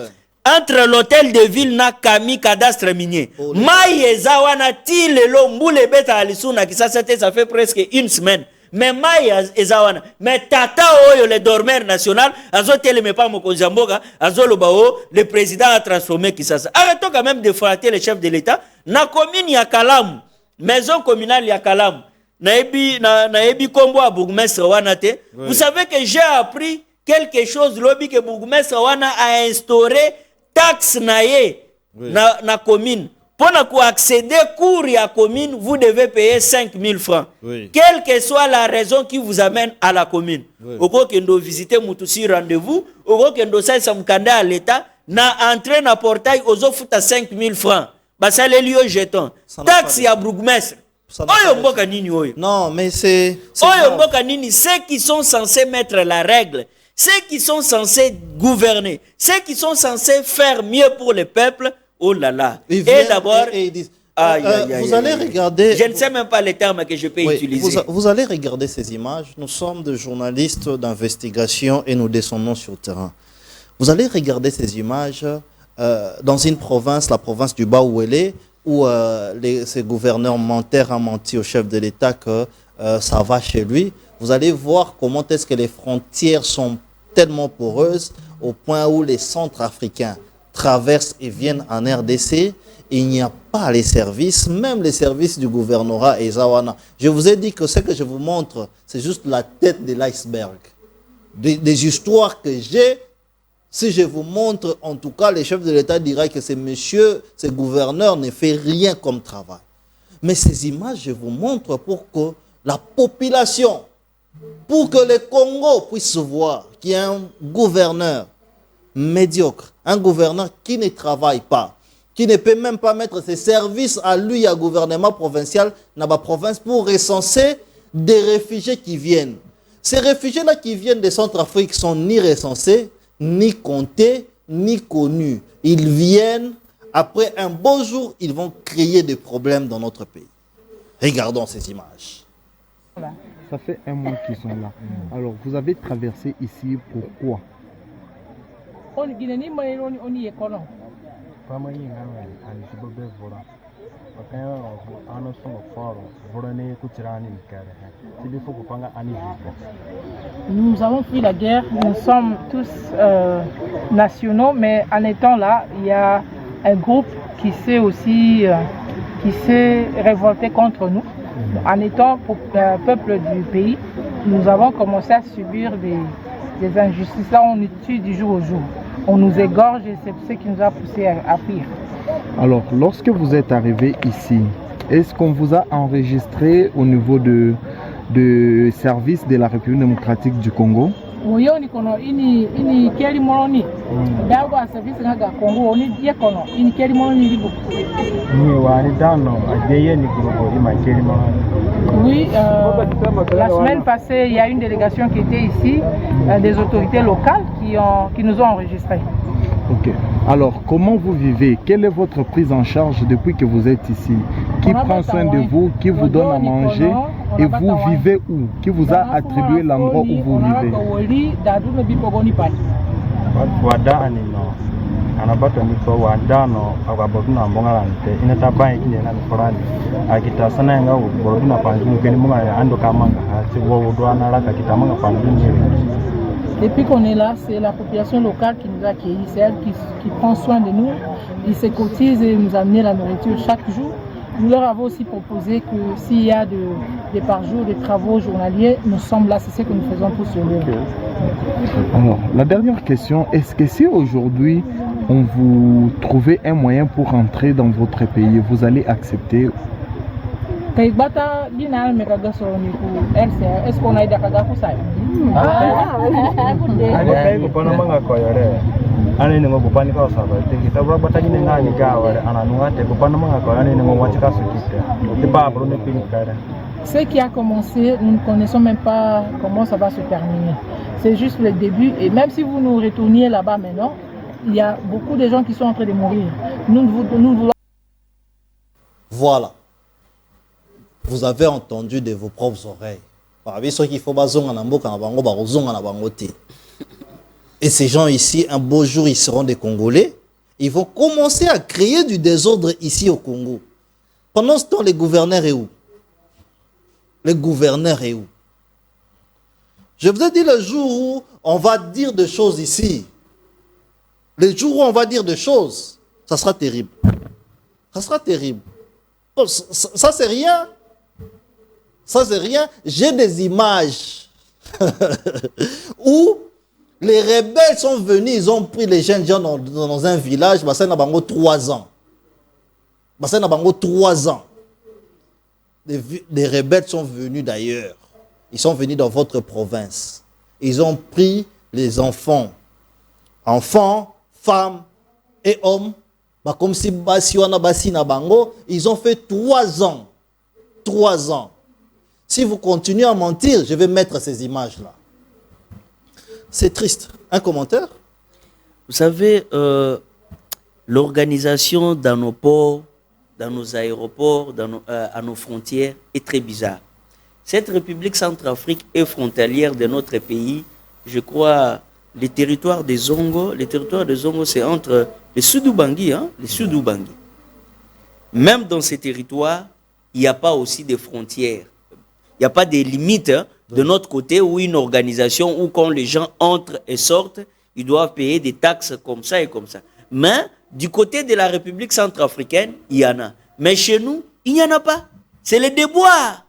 Entre l'hôtel de ville na Kami cadastre minier. Mai ezawana ti lelo mbule beta alisuna Kinshasa ça fait presque une semaine. Mais Maya ezawana, mais tata oyo le dormeur national, azo teleme pas mokonzi mboka, azo lobao, le président a transformé Kinshasa. Arrêtons quand même de flatter le chef de l'État. Na commune ya Kalamu, maison communale ya Kalam. Naebi kombo à bourgmestre Wanate. Vous savez que j'ai appris quelque chose lobby que bourgmestre Wana a instauré taxe na commune. Pour accéder cours à la commune, vous devez payer 5 000 francs. Oui. Quelle que soit la raison qui vous amène à la commune. Au cours que vous visitez Moutousi rendez-vous, au cours que vous allez à l'État, na entrée na portail aux offres à 5 000 francs. Ça les lieux jetons. Taxe ya bourgmestre. Non, mais c'est ceux qui sont censés mettre la règle, ceux qui sont censés gouverner, ceux qui sont censés faire mieux pour le peuple. Oh là là. Et d'abord, vous allez regarder. Je ne sais même pas les termes que je peux utiliser. Vous allez regarder ces images. Nous sommes des journalistes d'investigation et nous descendons sur le terrain. Vous allez regarder ces images dans une province, la province du Bas-Ouélé, où ces gouverneurs menteurs ont menti au chef de l'État que ça va chez lui. Vous allez voir comment est-ce que les frontières sont tellement poreuses au point où les Centrafricains traversent et viennent en RDC. Il n'y a pas les services, même les services du gouvernorat et Zawana. Je vous ai dit que ce que je vous montre, c'est juste la tête de l'iceberg. Des histoires que j'ai, si je vous montre, en tout cas, les chefs de l'État diraient que ces messieurs, ces gouverneurs ne font rien comme travail. Mais ces images, je vous montre pour que la population, pour que le Congo puisse voir qu'il y a un gouverneur médiocre, un gouverneur qui ne travaille pas, qui ne peut même pas mettre ses services à lui, à gouvernement provincial, dans la province, pour recenser des réfugiés qui viennent. Ces réfugiés-là qui viennent de Centrafrique sont ni recensés, ni comptés, ni connus. Ils viennent, après un beau jour, ils vont créer des problèmes dans notre pays. Regardons ces images. Ça fait un mois qu'ils sont là. Alors, vous avez traversé ici, pourquoi? Nous avons pris la guerre, nous sommes tous nationaux, mais en étant là, il y a un groupe qui s'est aussi révolté contre nous. En étant peuple du pays, nous avons commencé à subir des injustices. Là, on nous tue du jour au jour. On nous égorge et c'est ce qui nous a poussé à fuir. Alors, lorsque vous êtes arrivé ici, est-ce qu'on vous a enregistré au niveau de service de la République démocratique du Congo? Oui, on ini keri moloni. D'abord, service nga Congo, on y kono ini keri moloni libo. Ni wani dano adeye ni Congo ima keri moloni. Oui, la semaine passée, il y a une délégation qui était ici, des autorités locales qui nous ont enregistrés. Ok. Alors, comment vous vivez? Quelle est votre prise en charge depuis que vous êtes ici? Qui prend soin de vous? Qui vous donne à manger? Et vous vivez où? Qui vous a attribué l'endroit où vous vivez? Depuis qu'on est là, c'est la population locale qui nous a accueillis, c'est elle qui prend soin de nous. Ils se cotisent et nous amènent la nourriture chaque jour. Nous leur avons aussi proposé que s'il y a des par jour, des travaux journaliers, nous sommes là, c'est ce que nous faisons pour survivre. Alors, la dernière question, est-ce que si aujourd'hui on vous trouvait un moyen pour rentrer dans votre pays, vous allez accepter? Est-ce qu'on a d'accord pour ça? Ce qui a commencé, nous ne connaissons même pas comment ça va se terminer. C'est juste le début. Et même si vous nous retourniez là-bas maintenant, il y a beaucoup de gens qui sont en train de mourir. Nous voulons... Voilà. Vous avez entendu de vos propres oreilles. Et ces gens ici, un beau jour, ils seront des Congolais. Ils vont commencer à créer du désordre ici au Congo. Pendant ce temps, les gouverneurs est où? Le gouverneur est où? Je vous ai dit le jour où on va dire des choses ici. Le jour où on va dire des choses, ça sera terrible. Ça sera terrible. Ça, c'est rien. Ça, c'est rien. J'ai des images où les rebelles sont venus, ils ont pris les jeunes gens dans un village, Bassin Nabango 3 ans. Bassin Nabango 3 ans. Les rebelles sont venus d'ailleurs. Ils sont venus dans votre province. Ils ont pris les enfants, femmes et hommes, comme si Basiwana Basi Nabango, ils ont fait 3 ans. 3 ans. Si vous continuez à mentir, je vais mettre ces images-là. C'est triste. Un commentaire? Vous savez, l'organisation dans nos ports, dans nos aéroports, à nos frontières est très bizarre. Cette République centrafrique est frontalière de notre pays. Je crois, les territoires des Zongo, c'est entre les Sud-Ubangi, les Sud-Ubangi. Même dans ces territoires, il n'y a pas aussi de frontières. Il n'y a pas de limites de notre côté où une organisation où quand les gens entrent et sortent, ils doivent payer des taxes comme ça et comme ça. Mais du côté de la République centrafricaine, il y en a. Mais chez nous, il n'y en a pas. C'est le déboire.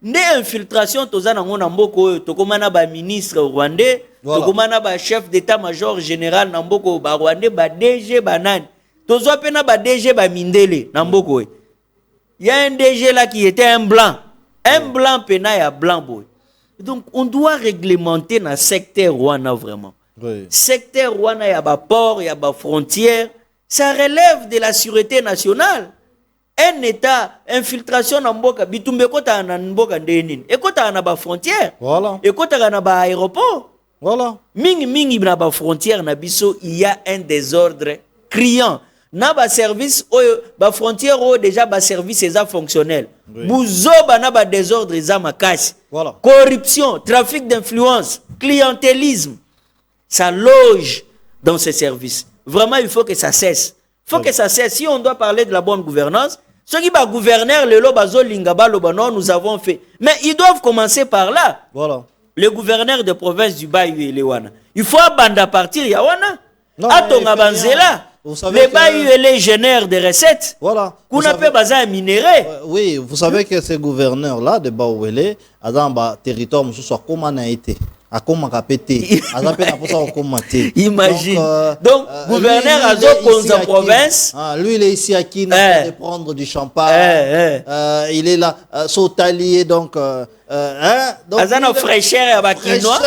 Né infiltration, tokomana ba ministre rwandais, tokomana ba chef d'état-major général namboko ba rwandais, ba DG banane. Tozo pena ba DG ba mindele namboko. Il y a un DG là qui était un blanc. Un blanc pena ya blanc boy. Donc on doit réglementer dans le secteur rwanda vraiment. Oui. Secteur rwanda ya ba port, ya ba frontière, ça relève de la sûreté nationale. Un état infiltration na mboka bitumbe kota na mboka ndenini ekota na ba frontière, voilà, ekota na ba aéroport, voilà, mingi na ba frontière na biso, il y a un désordre criant na ba service ba frontière déjà ba service eza fonctionnel, oui. Buzoba na ba désordre eza makasi, voilà, corruption, trafic d'influence, clientélisme, ça loge dans ces services. Vraiment, il faut que ça cesse. Il faut que ça cesse. Si on doit parler de la bonne gouvernance, ceux qui sont gouverneurs, nous avons fait. Mais ils doivent commencer par là. Voilà. Le gouverneur de province du Bayou et Lewana. Il faut abandonner à partir Yawana. Atonga Banzela. Les Bayou et les génèrent des recettes. Voilà. Qu'on appelle bazar minéré. Oui, vous savez que ces gouverneurs-là de Baouélé, dans le territoire, nous sommes comme on a été. Imagine. Donc, gouverneur Azo Konza province. Lui, il est ici à Kina de prendre du champagne. Il est là, sautalier, donc. Azana fraîcheur à Kinois.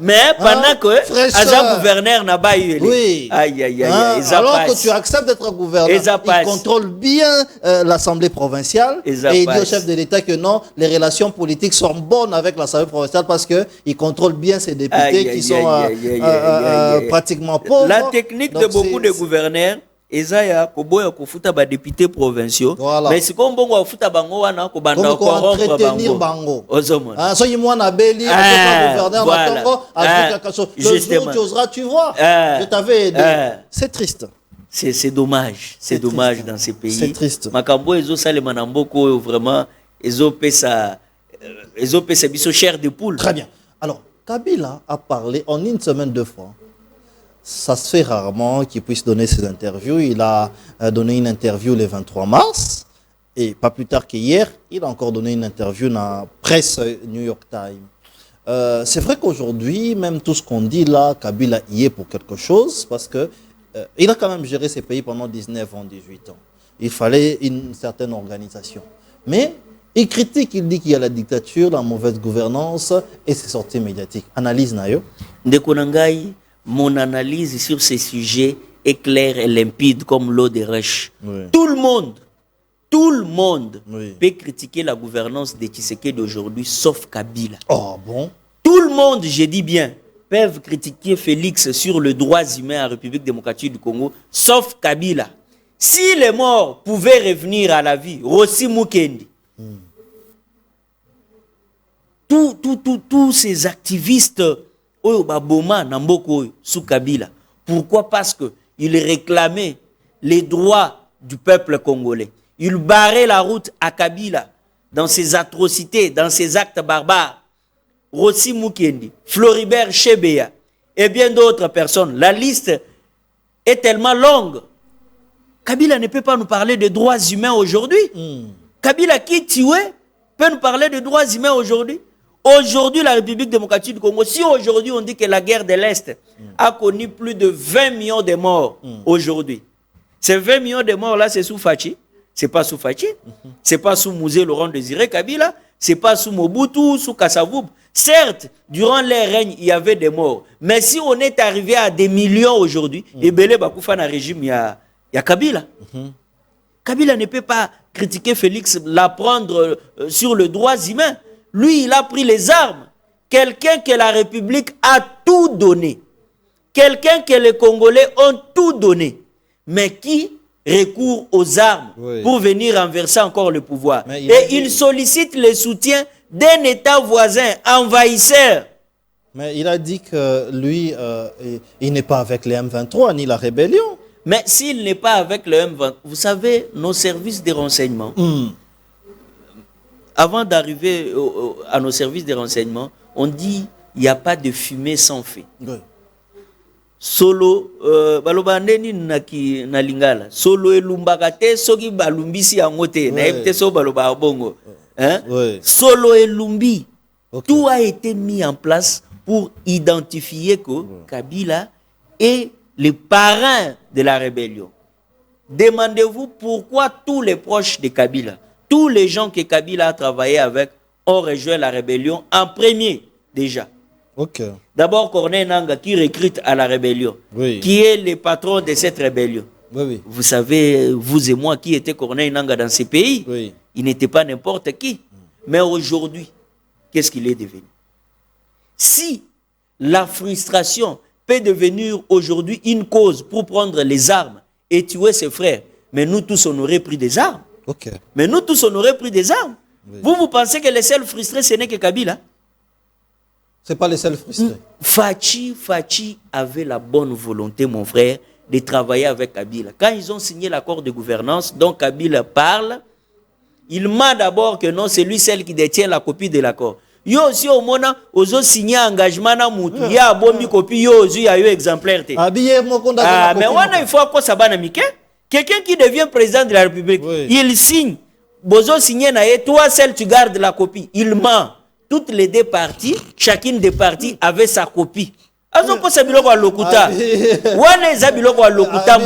Mais pendant que Aza gouverneur n'a pas eu. Oui. Aïe, aïe, aïe. Alors que tu acceptes d'être gouverneur, il contrôle bien l'Assemblée provinciale. Et il dit au chef de l'État que non, les relations politiques sont bonnes avec l'Assemblée provinciale parce qu'il contrôle bien ses députés qui sont pratiquement pauvres. La technique de beaucoup de gouverneurs, Ezaya koboya kofuta ba députés provinciaux, mais c'est comme bon kofuta bango wana ko banda ko entretenir bango. Ozomona. So yimwa na beli gouverneur na Congo avec kaso. Le jour tu oseras, tu vois. Je t'avais aidé. C'est triste. C'est dommage, c'est dommage triste. Dans ces pays. C'est triste. Makambo ezo salema na mboko vraiment ezo pesa biso chair de poule. Très bien. Alors Kabila a parlé en une semaine 2 fois. Ça se fait rarement qu'il puisse donner ses interviews. Il a donné une interview le 23 mars. Et pas plus tard qu'hier, il a encore donné une interview dans la presse New York Times. C'est vrai qu'aujourd'hui, même tout ce qu'on dit là, Kabila y est pour quelque chose. Parce que il a quand même géré ces pays pendant 19 ans, 18 ans. Il fallait une certaine organisation. Mais il critique, il dit qu'il y a la dictature, la mauvaise gouvernance et ses sorties médiatiques. Analyse Nayo. Ndekonangai. Mon analyse sur ces sujets est claire et limpide comme l'eau des roches. Oui. Tout le monde oui. peut critiquer la gouvernance de Tshisekedi d'aujourd'hui, sauf Kabila. Oh bon? Tout le monde, je dis bien, peuvent critiquer Félix sur les droits humains en République démocratique du Congo, sauf Kabila. Si les morts pouvaient revenir à la vie, Rossi Mukendi, tous ces activistes Oyo Baboma Namboko sous Kabila. Pourquoi? Parce que il réclamait les droits du peuple congolais. Il barrait la route à Kabila dans ses atrocités, dans ses actes barbares. Rossi Mukendi, Floribert Chebeya et bien d'autres personnes. La liste est tellement longue. Kabila ne peut pas nous parler de droits humains aujourd'hui. Kabila qui tuait peut nous parler de droits humains aujourd'hui. Aujourd'hui, la République démocratique du Congo, si aujourd'hui on dit que la guerre de l'Est a connu plus de 20 millions de morts aujourd'hui, ces 20 millions de morts là, c'est sous Fachi, c'est pas sous Fachi, c'est pas sous Mouzé Laurent Désiré Kabila, c'est pas sous Mobutu, sous Kassavoub. Certes, durant leur règne, il y avait des morts, mais si on est arrivé à des millions aujourd'hui, et Belé Bakoufa dans le régime, il y a Kabila. Kabila ne peut pas critiquer Félix, l'apprendre sur les droits humains. Lui, il a pris les armes. Quelqu'un que la République a tout donné. Quelqu'un que les Congolais ont tout donné. Mais qui recourt aux armes pour venir renverser encore le pouvoir. Il sollicite le soutien d'un État voisin, envahisseur. Mais il a dit que lui, il n'est pas avec les M23 ni la rébellion. Mais s'il n'est pas avec le M23, vous savez, nos services de renseignement, avant d'arriver à nos services de renseignement, on dit il n'y a pas de fumée sans feu. Solo, balobandeni na lingala. Solo elumbakate soki balumbisi angote. Na ebite so baloba bongo. Solo elumbi. Tout a été mis en place pour identifier que Kabila est le parrain de la rébellion. Demandez-vous pourquoi tous les proches de Kabila, tous les gens que Kabila a travaillé avec, ont rejoint la rébellion en premier déjà. D'abord, Corneille Nangaa qui recrute à la rébellion, qui est le patron de cette rébellion. Vous savez, vous et moi, qui était Corneille Nangaa dans ces pays, il n'était pas n'importe qui. Mais aujourd'hui, qu'est-ce qu'il est devenu? Si la frustration peut devenir aujourd'hui une cause pour prendre les armes et tuer ses frères, mais nous tous on aurait pris des armes. Mais nous tous on aurait pris des armes. Vous pensez que les seuls frustrés ce n'est que Kabila? C'est pas les seuls frustrés. Fachi avait la bonne volonté, mon frère, de travailler avec Kabila. Quand ils ont signé l'accord de gouvernance, dont Kabila parle, il m'a d'abord que non, c'est lui celle qui détient la copie de l'accord. Yo aussi au moment où ils ont signé engagement na mutu, il y a une copie, yo aussi il y a eu exemplaire. Mais il faut quoi ça va mike? Quelqu'un qui devient président de la République, il signe, bozo signé na toi seul tu gardes la copie. Il ment. Toutes les deux parties, chacune des parties avait sa copie. Mon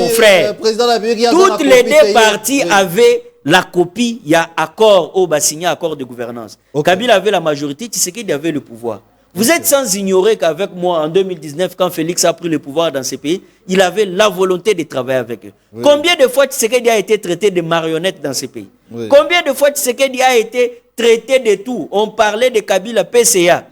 frère. Toutes les deux parties avaient la copie. Il y a accord, signé accord de gouvernance. Kabila avait la majorité, Tshisekedi avait le pouvoir. Vous êtes sans ignorer qu'avec moi, en 2019, quand Félix a pris le pouvoir dans ces pays, il avait la volonté de travailler avec eux. Combien de fois Tshisekedi a été traité de marionnette dans ces pays? Combien de fois Tshisekedi a été traité de tout? On parlait de Kabila PCA.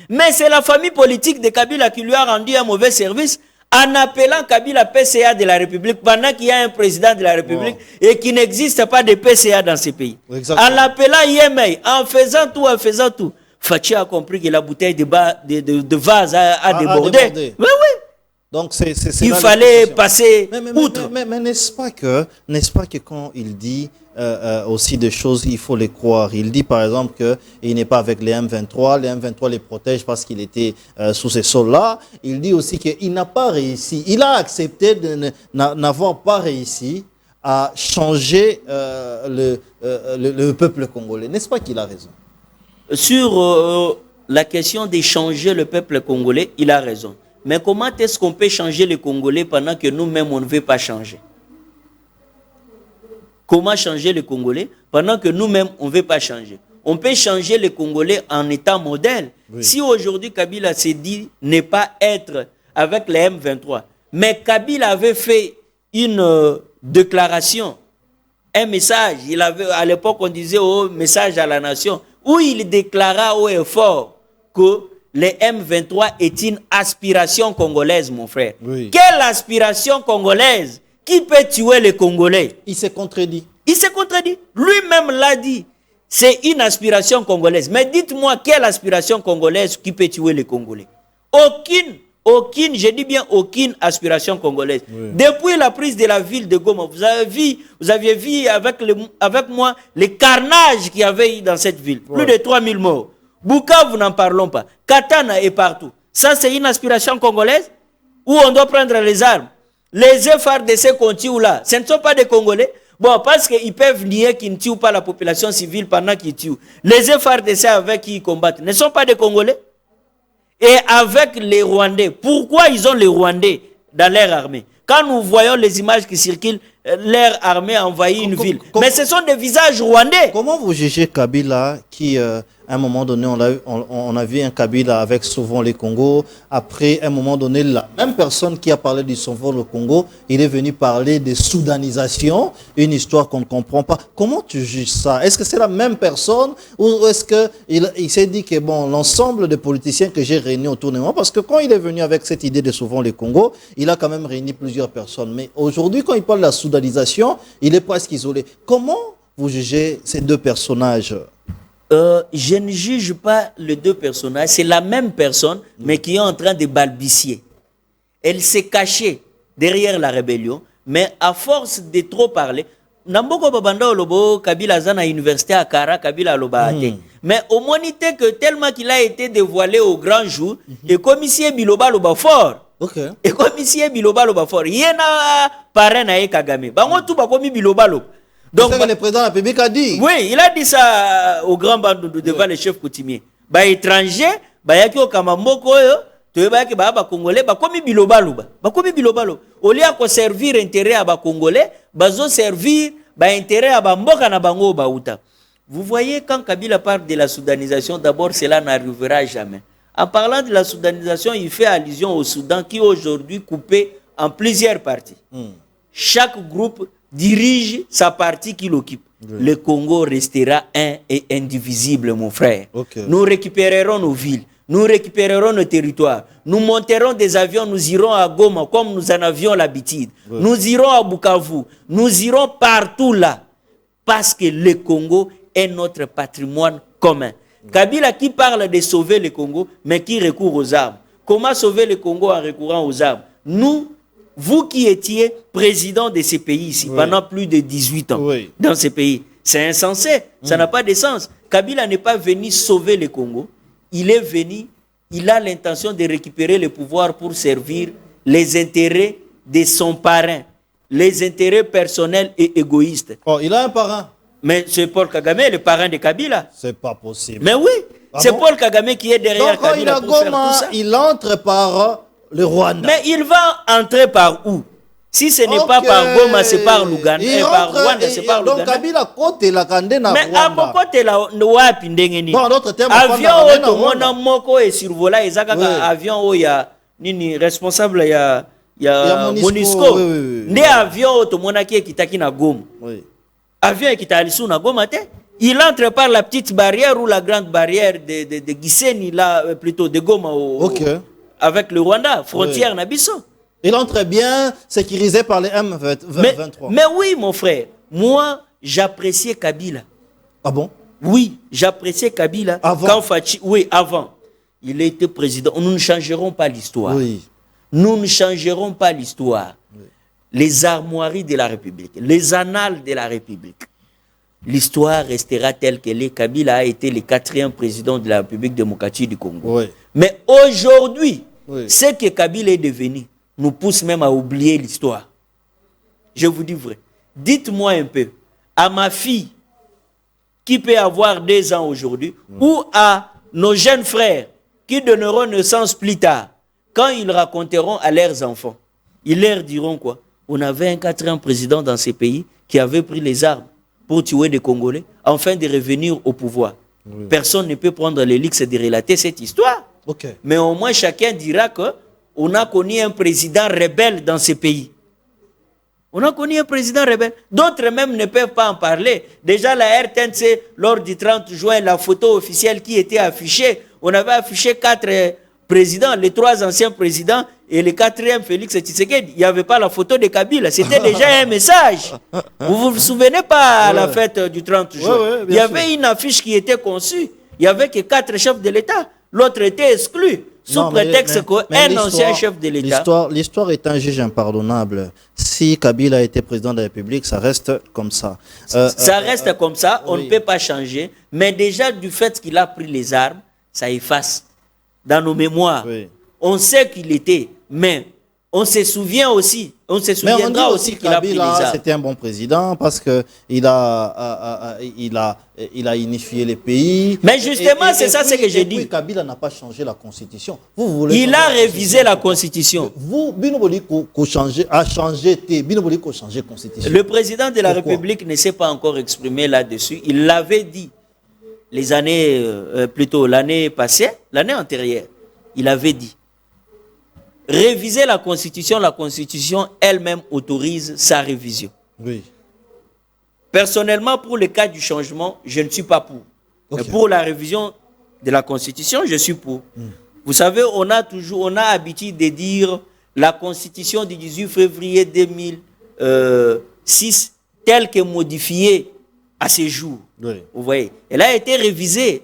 Mais c'est la famille politique de Kabila qui lui a rendu un mauvais service en appelant Kabila PCA de la République pendant qu'il y a un président de la République et qu'il n'existe pas de PCA dans ces pays. En l'appelant IMA, en faisant tout. Fachi a compris que la bouteille de vase a débordé. Oui. Donc il fallait passer outre. Mais n'est-ce pas que quand il dit aussi des choses, il faut les croire. Il dit par exemple qu'il n'est pas avec les M23, les M23 les protègent parce qu'il était sous ces sols-là. Il dit aussi qu'il n'a pas réussi, il a accepté de n'avoir pas réussi à changer le peuple congolais. N'est-ce pas qu'il a raison? Sur la question de changer le peuple congolais, il a raison. Mais comment est-ce qu'on peut changer les Congolais pendant que nous-mêmes, on ne veut pas changer? Comment changer les Congolais pendant que nous-mêmes, on ne veut pas changer? On peut changer les Congolais en étant modèle. Si aujourd'hui, Kabila s'est dit ne pas être avec les M23, mais Kabila avait fait une déclaration, un message, il avait, à l'époque, on disait message à la nation, où il déclara haut et fort que les M23 est une aspiration congolaise, mon frère. Quelle aspiration congolaise? Qui peut tuer les Congolais? Il s'est contredit. Lui-même l'a dit. C'est une aspiration congolaise. Mais dites-moi, quelle aspiration congolaise qui peut tuer les Congolais? Aucune, je dis bien aucune aspiration congolaise. Depuis la prise de la ville de Goma, vous aviez vu avec moi les carnages qu'il y avait dans cette ville. Plus de 3000 morts. Bukavu, n'en parlons pas. Katana est partout. Ça, c'est une aspiration congolaise où on doit prendre les armes. Les FARDC qu'on tue là, ce ne sont pas des Congolais. Bon, parce qu'ils peuvent nier qu'ils ne tuent pas la population civile pendant qu'ils tuent. Les FARDC avec qui ils combattent ne sont pas des Congolais. Et avec les Rwandais, pourquoi ils ont les Rwandais dans leur armée? Quand nous voyons les images qui circulent, leur armée envahit une ville. Mais ce sont des visages rwandais. Comment vous jugez Kabila qui, à un moment donné, on a vu un Kabila avec souvent les Congo. Après, à un moment donné, la même personne qui a parlé du souvent le Congo, il est venu parler de soudanisation, une histoire qu'on ne comprend pas. Comment tu juges ça? Est-ce que c'est la même personne ou est-ce qu'il s'est dit que bon, l'ensemble des politiciens que j'ai réunis autour de moi, parce que quand il est venu avec cette idée de souvent les Congo, il a quand même réuni plusieurs personnes. Mais aujourd'hui, quand il parle de la soudanisation, il est presque isolé. Comment vous jugez ces deux personnages? Je ne juge pas les deux personnages, c'est la même personne, mais qui est en train de balbutier. Elle s'est cachée derrière la rébellion, mais à force de trop parler, Namboko Babanda Olobo, Kabila Zana à l'université à Kara, Kabila Olobaate. Mais au moins, que tellement qu'il a été dévoilé au grand jour, et comme ici Biloba Loba fort. Okay. Et comme ici Biloba Loba fort, il y a parrain à Kagame. Bango tout ba comme Biloba Loba. Donc, c'est ce que le président de la République a dit. Oui, il a dit ça au grand bandou devant les chefs coutumiers. Bah étranger, bah yaki o kamamboko yo, to ba ki ba congolais, ba komi biloba luba. Ba komi biloba lo. Au lieu de servir intérêt à ba congolais, ba zo servir ba intérêt à ba mboka na bango ba uta. Vous voyez quand Kabila parle de la soudanisation, d'abord cela n'arrivera jamais. En parlant de la soudanisation, il fait allusion au Soudan qui est aujourd'hui coupé en plusieurs parties. Chaque groupe dirige sa partie qu'il occupe. Oui. Le Congo restera un et indivisible, mon frère. Okay. Nous récupérerons nos villes, nous récupérerons nos territoires, nous monterons des avions, nous irons à Goma comme nous en avions l'habitude. Oui. Nous irons à Bukavu, nous irons partout là, parce que le Congo est notre patrimoine commun. Oui. Kabila qui parle de sauver le Congo, mais qui recourt aux armes. Comment sauver le Congo en recourant aux armes? Vous qui étiez président de ces pays ici pendant plus de 18 ans, dans ces pays, c'est insensé, ça n'a pas de sens. Kabila n'est pas venu sauver le Congo, il est venu, il a l'intention de récupérer le pouvoir pour servir les intérêts de son parrain, les intérêts personnels et égoïstes. Oh, il a un parrain. Mais c'est Paul Kagame, le parrain de Kabila. C'est pas possible. Mais oui, c'est Paul Kagame qui est derrière Kabila pour faire tout ça. Il entre par le Rwanda. Mais il va entrer par où? Si ce n'est pas par Goma, c'est par Luganda. Et par Rwanda, c'est par Luganda. Donc Kabila côté la Kandena Rwanda. Mais à côté la wapi ndengeni. Bon, d'autres termes. Avion auto mona moko et survola ezaka avion o ya nini responsable ya Monisco. Né avion auto mona qui kitaki na Goma. Oui. Avion qui talisu na Goma te. Il entre par la petite barrière ou la grande barrière de Gisenyi là plutôt de Goma avec le Rwanda, frontière Nabiso. Il entre bien sécurisé par les M23. Mais oui, mon frère, moi, j'appréciais Kabila. Ah bon? Oui, j'appréciais Kabila. Avant? Oui, avant. Il était président. Nous ne changerons pas l'histoire. Oui. Nous ne changerons pas l'histoire. Oui. Les armoiries de la République, les annales de la République. L'histoire restera telle qu'elle est. Kabila a été le 4e président de la République démocratique du Congo. Oui. Mais aujourd'hui, ce que Kabila est devenu nous pousse même à oublier l'histoire. Je vous dis vrai. Dites-moi un peu, à ma fille qui peut avoir 2 ans aujourd'hui, ou à nos jeunes frères qui donneront naissance plus tard, quand ils raconteront à leurs enfants, ils leur diront quoi? On avait un 4e président dans ces pays qui avait pris les armes pour tuer des Congolais, afin de revenir au pouvoir. Oui. Personne ne peut prendre le luxe de relater cette histoire. Okay. Mais au moins, chacun dira qu'on a connu un président rebelle dans ces pays. On a connu un président rebelle. D'autres même ne peuvent pas en parler. Déjà, la RTNC, lors du 30 juin, la photo officielle qui était affichée, on avait affiché 4 présidents, les 3 anciens présidents et le 4e, Félix Tshisekedi. Il n'y avait pas la photo de Kabila. C'était déjà un message. Vous vous souvenez pas à la fête du 30 juin? Il y avait une affiche qui était conçue. Il n'y avait que 4 chefs de l'État. L'autre était exclu. Sous prétexte qu'un ancien chef de l'État. L'histoire est un juge impardonnable. Si Kabila a été président de la République, ça reste comme ça. Ça reste comme ça. On ne peut pas changer. Mais déjà, du fait qu'il a pris les armes, ça efface dans nos mémoires. On sait qu'il était, mais on se souvient aussi, on se Mais on dit souviendra aussi qu'il a pris les Kabila, armes. c'était un bon président parce que il a unifié les pays. Mais justement, c'est ça ce que j'ai dit. Kabila n'a pas changé la constitution. Vous voulez Il a révisé la constitution. Vous, Binoboli, a changé la constitution. Le président de la Pourquoi? République ne s'est pas encore exprimé là-dessus. Il l'avait dit les années, plutôt l'année passée, l'année antérieure. Il avait dit. Réviser la constitution elle-même autorise sa révision. Oui. Personnellement, pour le cas du changement, je ne suis pas pour. Okay. Mais pour la révision de la constitution, je suis pour. Vous savez, on a habitude de dire la constitution du 18 février 2006, telle que modifiée à ce jour. Oui. Vous voyez, elle a été révisée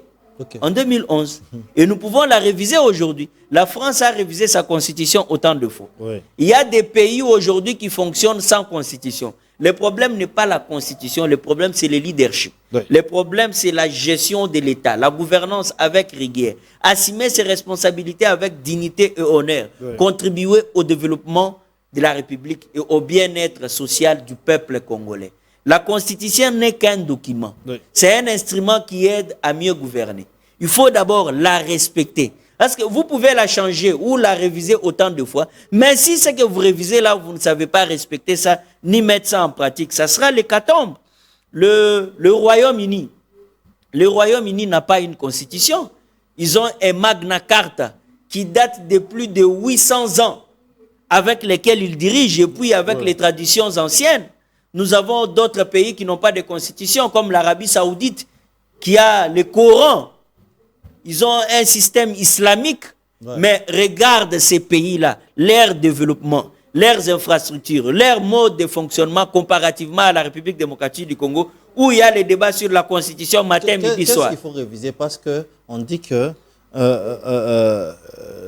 en 2011. Et nous pouvons la réviser aujourd'hui. La France a révisé sa constitution autant de fois. Oui. Il y a des pays aujourd'hui qui fonctionnent sans constitution. Le problème n'est pas la constitution, le problème c'est le leadership. Oui. Le problème c'est la gestion de l'État, la gouvernance avec rigueur. Assumer ses responsabilités avec dignité et honneur. Oui. Contribuer au développement de la République et au bien-être social du peuple congolais. La constitution n'est qu'un document. Oui. C'est un instrument qui aide à mieux gouverner. Il faut d'abord la respecter. Parce que vous pouvez la changer ou la réviser autant de fois. Mais si ce que vous révisez là, vous ne savez pas respecter ça, ni mettre ça en pratique, ça sera l'hécatombe. Le Royaume-Uni n'a pas une constitution. Ils ont un Magna Carta qui date de plus de 800 ans avec lesquels ils dirigent et puis avec les traditions anciennes. Nous avons d'autres pays qui n'ont pas de constitution, comme l'Arabie Saoudite, qui a le Coran. Ils ont un système islamique, mais regarde ces pays-là, leur développement, leurs infrastructures, leur mode de fonctionnement comparativement à la République démocratique du Congo, où il y a les débats sur la constitution matin, midi, soir. Qu'est-ce qu'il faut réviser? Parce qu'on dit que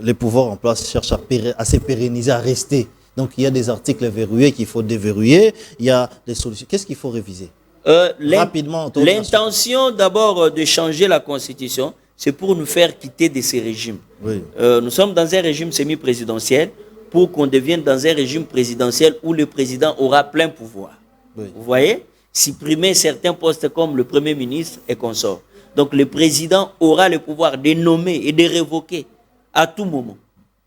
les pouvoirs en place cherchent à se pérenniser, à rester. Donc il y a des articles verrouillés qu'il faut déverrouiller, il y a des solutions. Qu'est-ce qu'il faut réviser? Rapidement. L'intention d'abord de changer la constitution, c'est pour nous faire quitter de ces régimes. Oui. Nous sommes dans un régime semi-présidentiel pour qu'on devienne dans un régime présidentiel où le président aura plein pouvoir. Oui. Vous voyez? Supprimer certains postes comme le Premier ministre et consort. Donc le président aura le pouvoir de nommer et de révoquer à tout moment.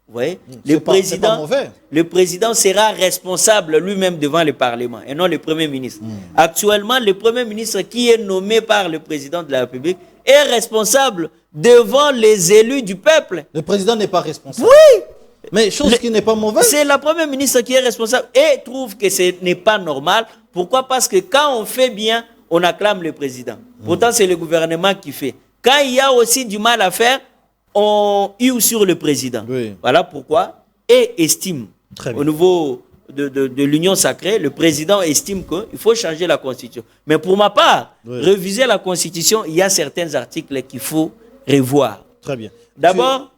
Vous voyez? Le président sera responsable lui-même devant le Parlement et non le Premier ministre. Actuellement, le Premier ministre qui est nommé par le président de la République est responsable devant les élus du peuple. Le président n'est pas responsable. Oui! Mais chose qui n'est pas mauvaise. C'est la Première ministre qui est responsable et trouve que ce n'est pas normal. Pourquoi? Parce que quand on fait bien, on acclame le président. Pourtant, c'est le gouvernement qui fait. Quand il y a aussi du mal à faire, on hue sur le président. Oui. Voilà pourquoi. Et estime, au niveau de l'Union sacrée, le président estime qu'il faut changer la Constitution. Mais pour ma part, réviser la Constitution, il y a certains articles qu'il faut revoir. Très bien. D'abord,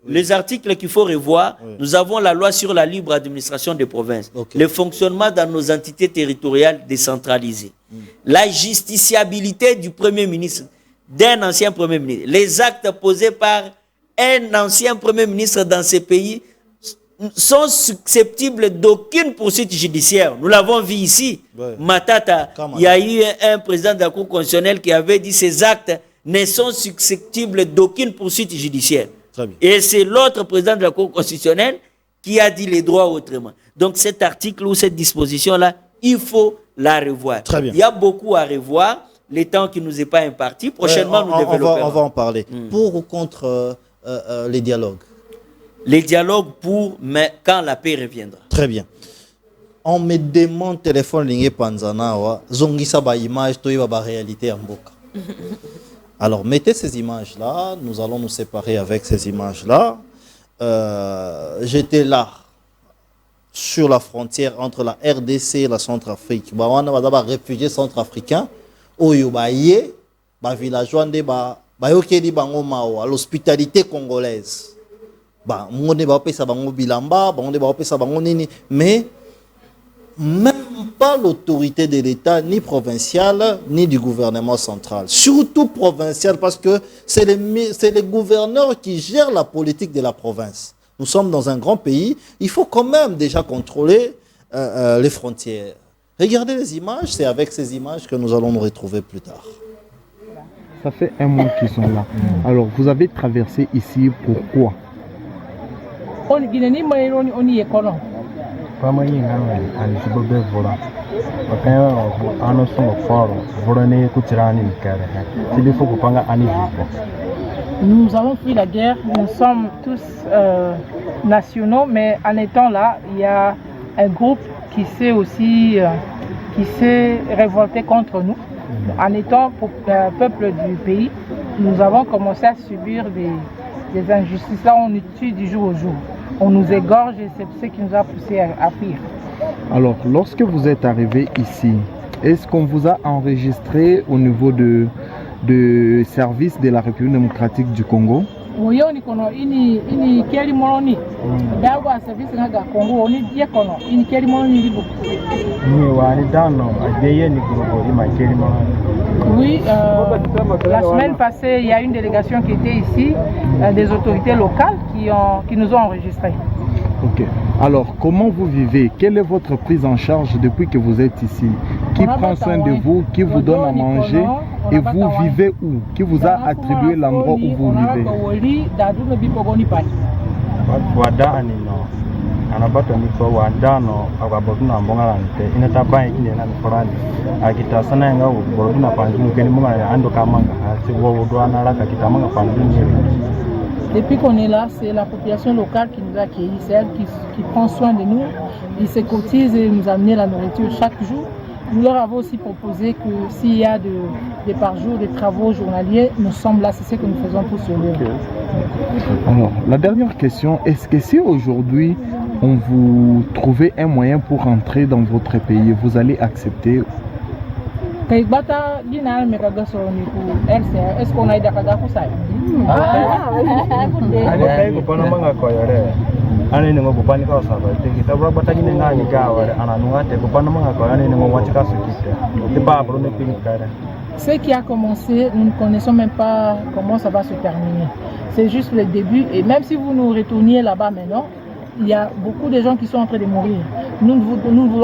les articles qu'il faut revoir, nous avons la loi sur la libre administration des provinces, le fonctionnement dans nos entités territoriales décentralisées, la justiciabilité du Premier ministre, d'un ancien Premier ministre, les actes posés par un ancien Premier ministre dans ces pays sont susceptibles d'aucune poursuite judiciaire. Nous l'avons vu ici. Matata, il y a eu un président de la Cour constitutionnelle qui avait dit ces actes ne sont susceptibles d'aucune poursuite judiciaire. Et c'est l'autre président de la Cour constitutionnelle qui a dit les droits autrement. Donc cet article ou cette disposition-là, il faut la revoir. Très bien. Il y a beaucoup à revoir. Le temps qui ne nous est pas imparti. Prochainement, nous développerons. On va en parler. Pour ou contre les dialogues? Les dialogues pour, mais quand la paix reviendra. Très bien. On me demande téléphone ligne Panzana, zongisa ba image, toi ba réalité en boka. Alors, mettez ces images-là. Nous allons nous séparer avec ces images-là. J'étais là, sur la frontière entre la RDC et la Centrafrique. On a d'abord réfugiés centrafricains. Oyo ba ye, ba villageois de ba yokeli bango mawa, l'hospitalité congolaise. Ba monde ba pesa bango bilamba, monde ba pesa bango nini, mais même pas l'autorité de l'État, ni provinciale, ni du gouvernement central. Surtout provincial, parce que c'est les gouverneurs qui gèrent la politique de la province. Nous sommes dans un grand pays. Il faut quand même déjà contrôler les frontières. Regardez les images, c'est avec ces images que nous allons nous retrouver plus tard. Ça fait un mois qu'ils sont là. Alors, vous avez traversé ici, pourquoi? Nous avons fui la guerre, nous sommes tous nationaux, mais en étant là, il y a un groupe qui s'est aussi qui s'est révolté contre nous. En étant peuple du pays, nous avons commencé à subir des injustices. Là, on nous tue du jour au jour. On nous égorge et c'est ce qui nous a poussé à fuir. Alors, lorsque vous êtes arrivé ici, est-ce qu'on vous a enregistré au niveau de service de la République démocratique du Congo? Oui, ini keli moloni. Dawa service ngaga Congo oni die kono. Ini keli moloni libo. Ni wani dano adeye ni groupe ima keli moloni. Oui, la semaine passée, il y a une délégation qui était ici, des autorités locales qui nous ont enregistrés. Ok. Alors, comment vous vivez? Quelle est votre prise en charge depuis que vous êtes ici? Qui prend soin de vous? Qui vous donne à manger? Et vous vivez où? Qui vous a attribué l'endroit où vous vivez? Anabata miko wa ndano akabotuna mbongalante inata bai kine na mikorani akita sana nga boroduna panjunu keni mbonga ando kamanga ati wo dwana la kakita manga panjunu. Depuis qu'on est là, c'est la population locale qui nous accueille, c'est elle qui prend soin de nous, ils se cotisent et nous amènent la nourriture chaque jour. Nous leur avons aussi proposé que s'il y a des par jour, des travaux journaliers, nous sommes là, c'est ce que nous faisons pour survivre. Alors, la dernière question, est-ce que si aujourd'hui on vous trouvait un moyen pour rentrer dans votre pays, vous allez accepter? Est-ce qu'on a eu d'accord pour ça? Ce qui a commencé, nous ne connaissons même pas comment ça va se terminer. C'est juste le début et même si vous nous retourniez là-bas maintenant, il y a beaucoup de gens qui sont en train de mourir. Nous ne voulons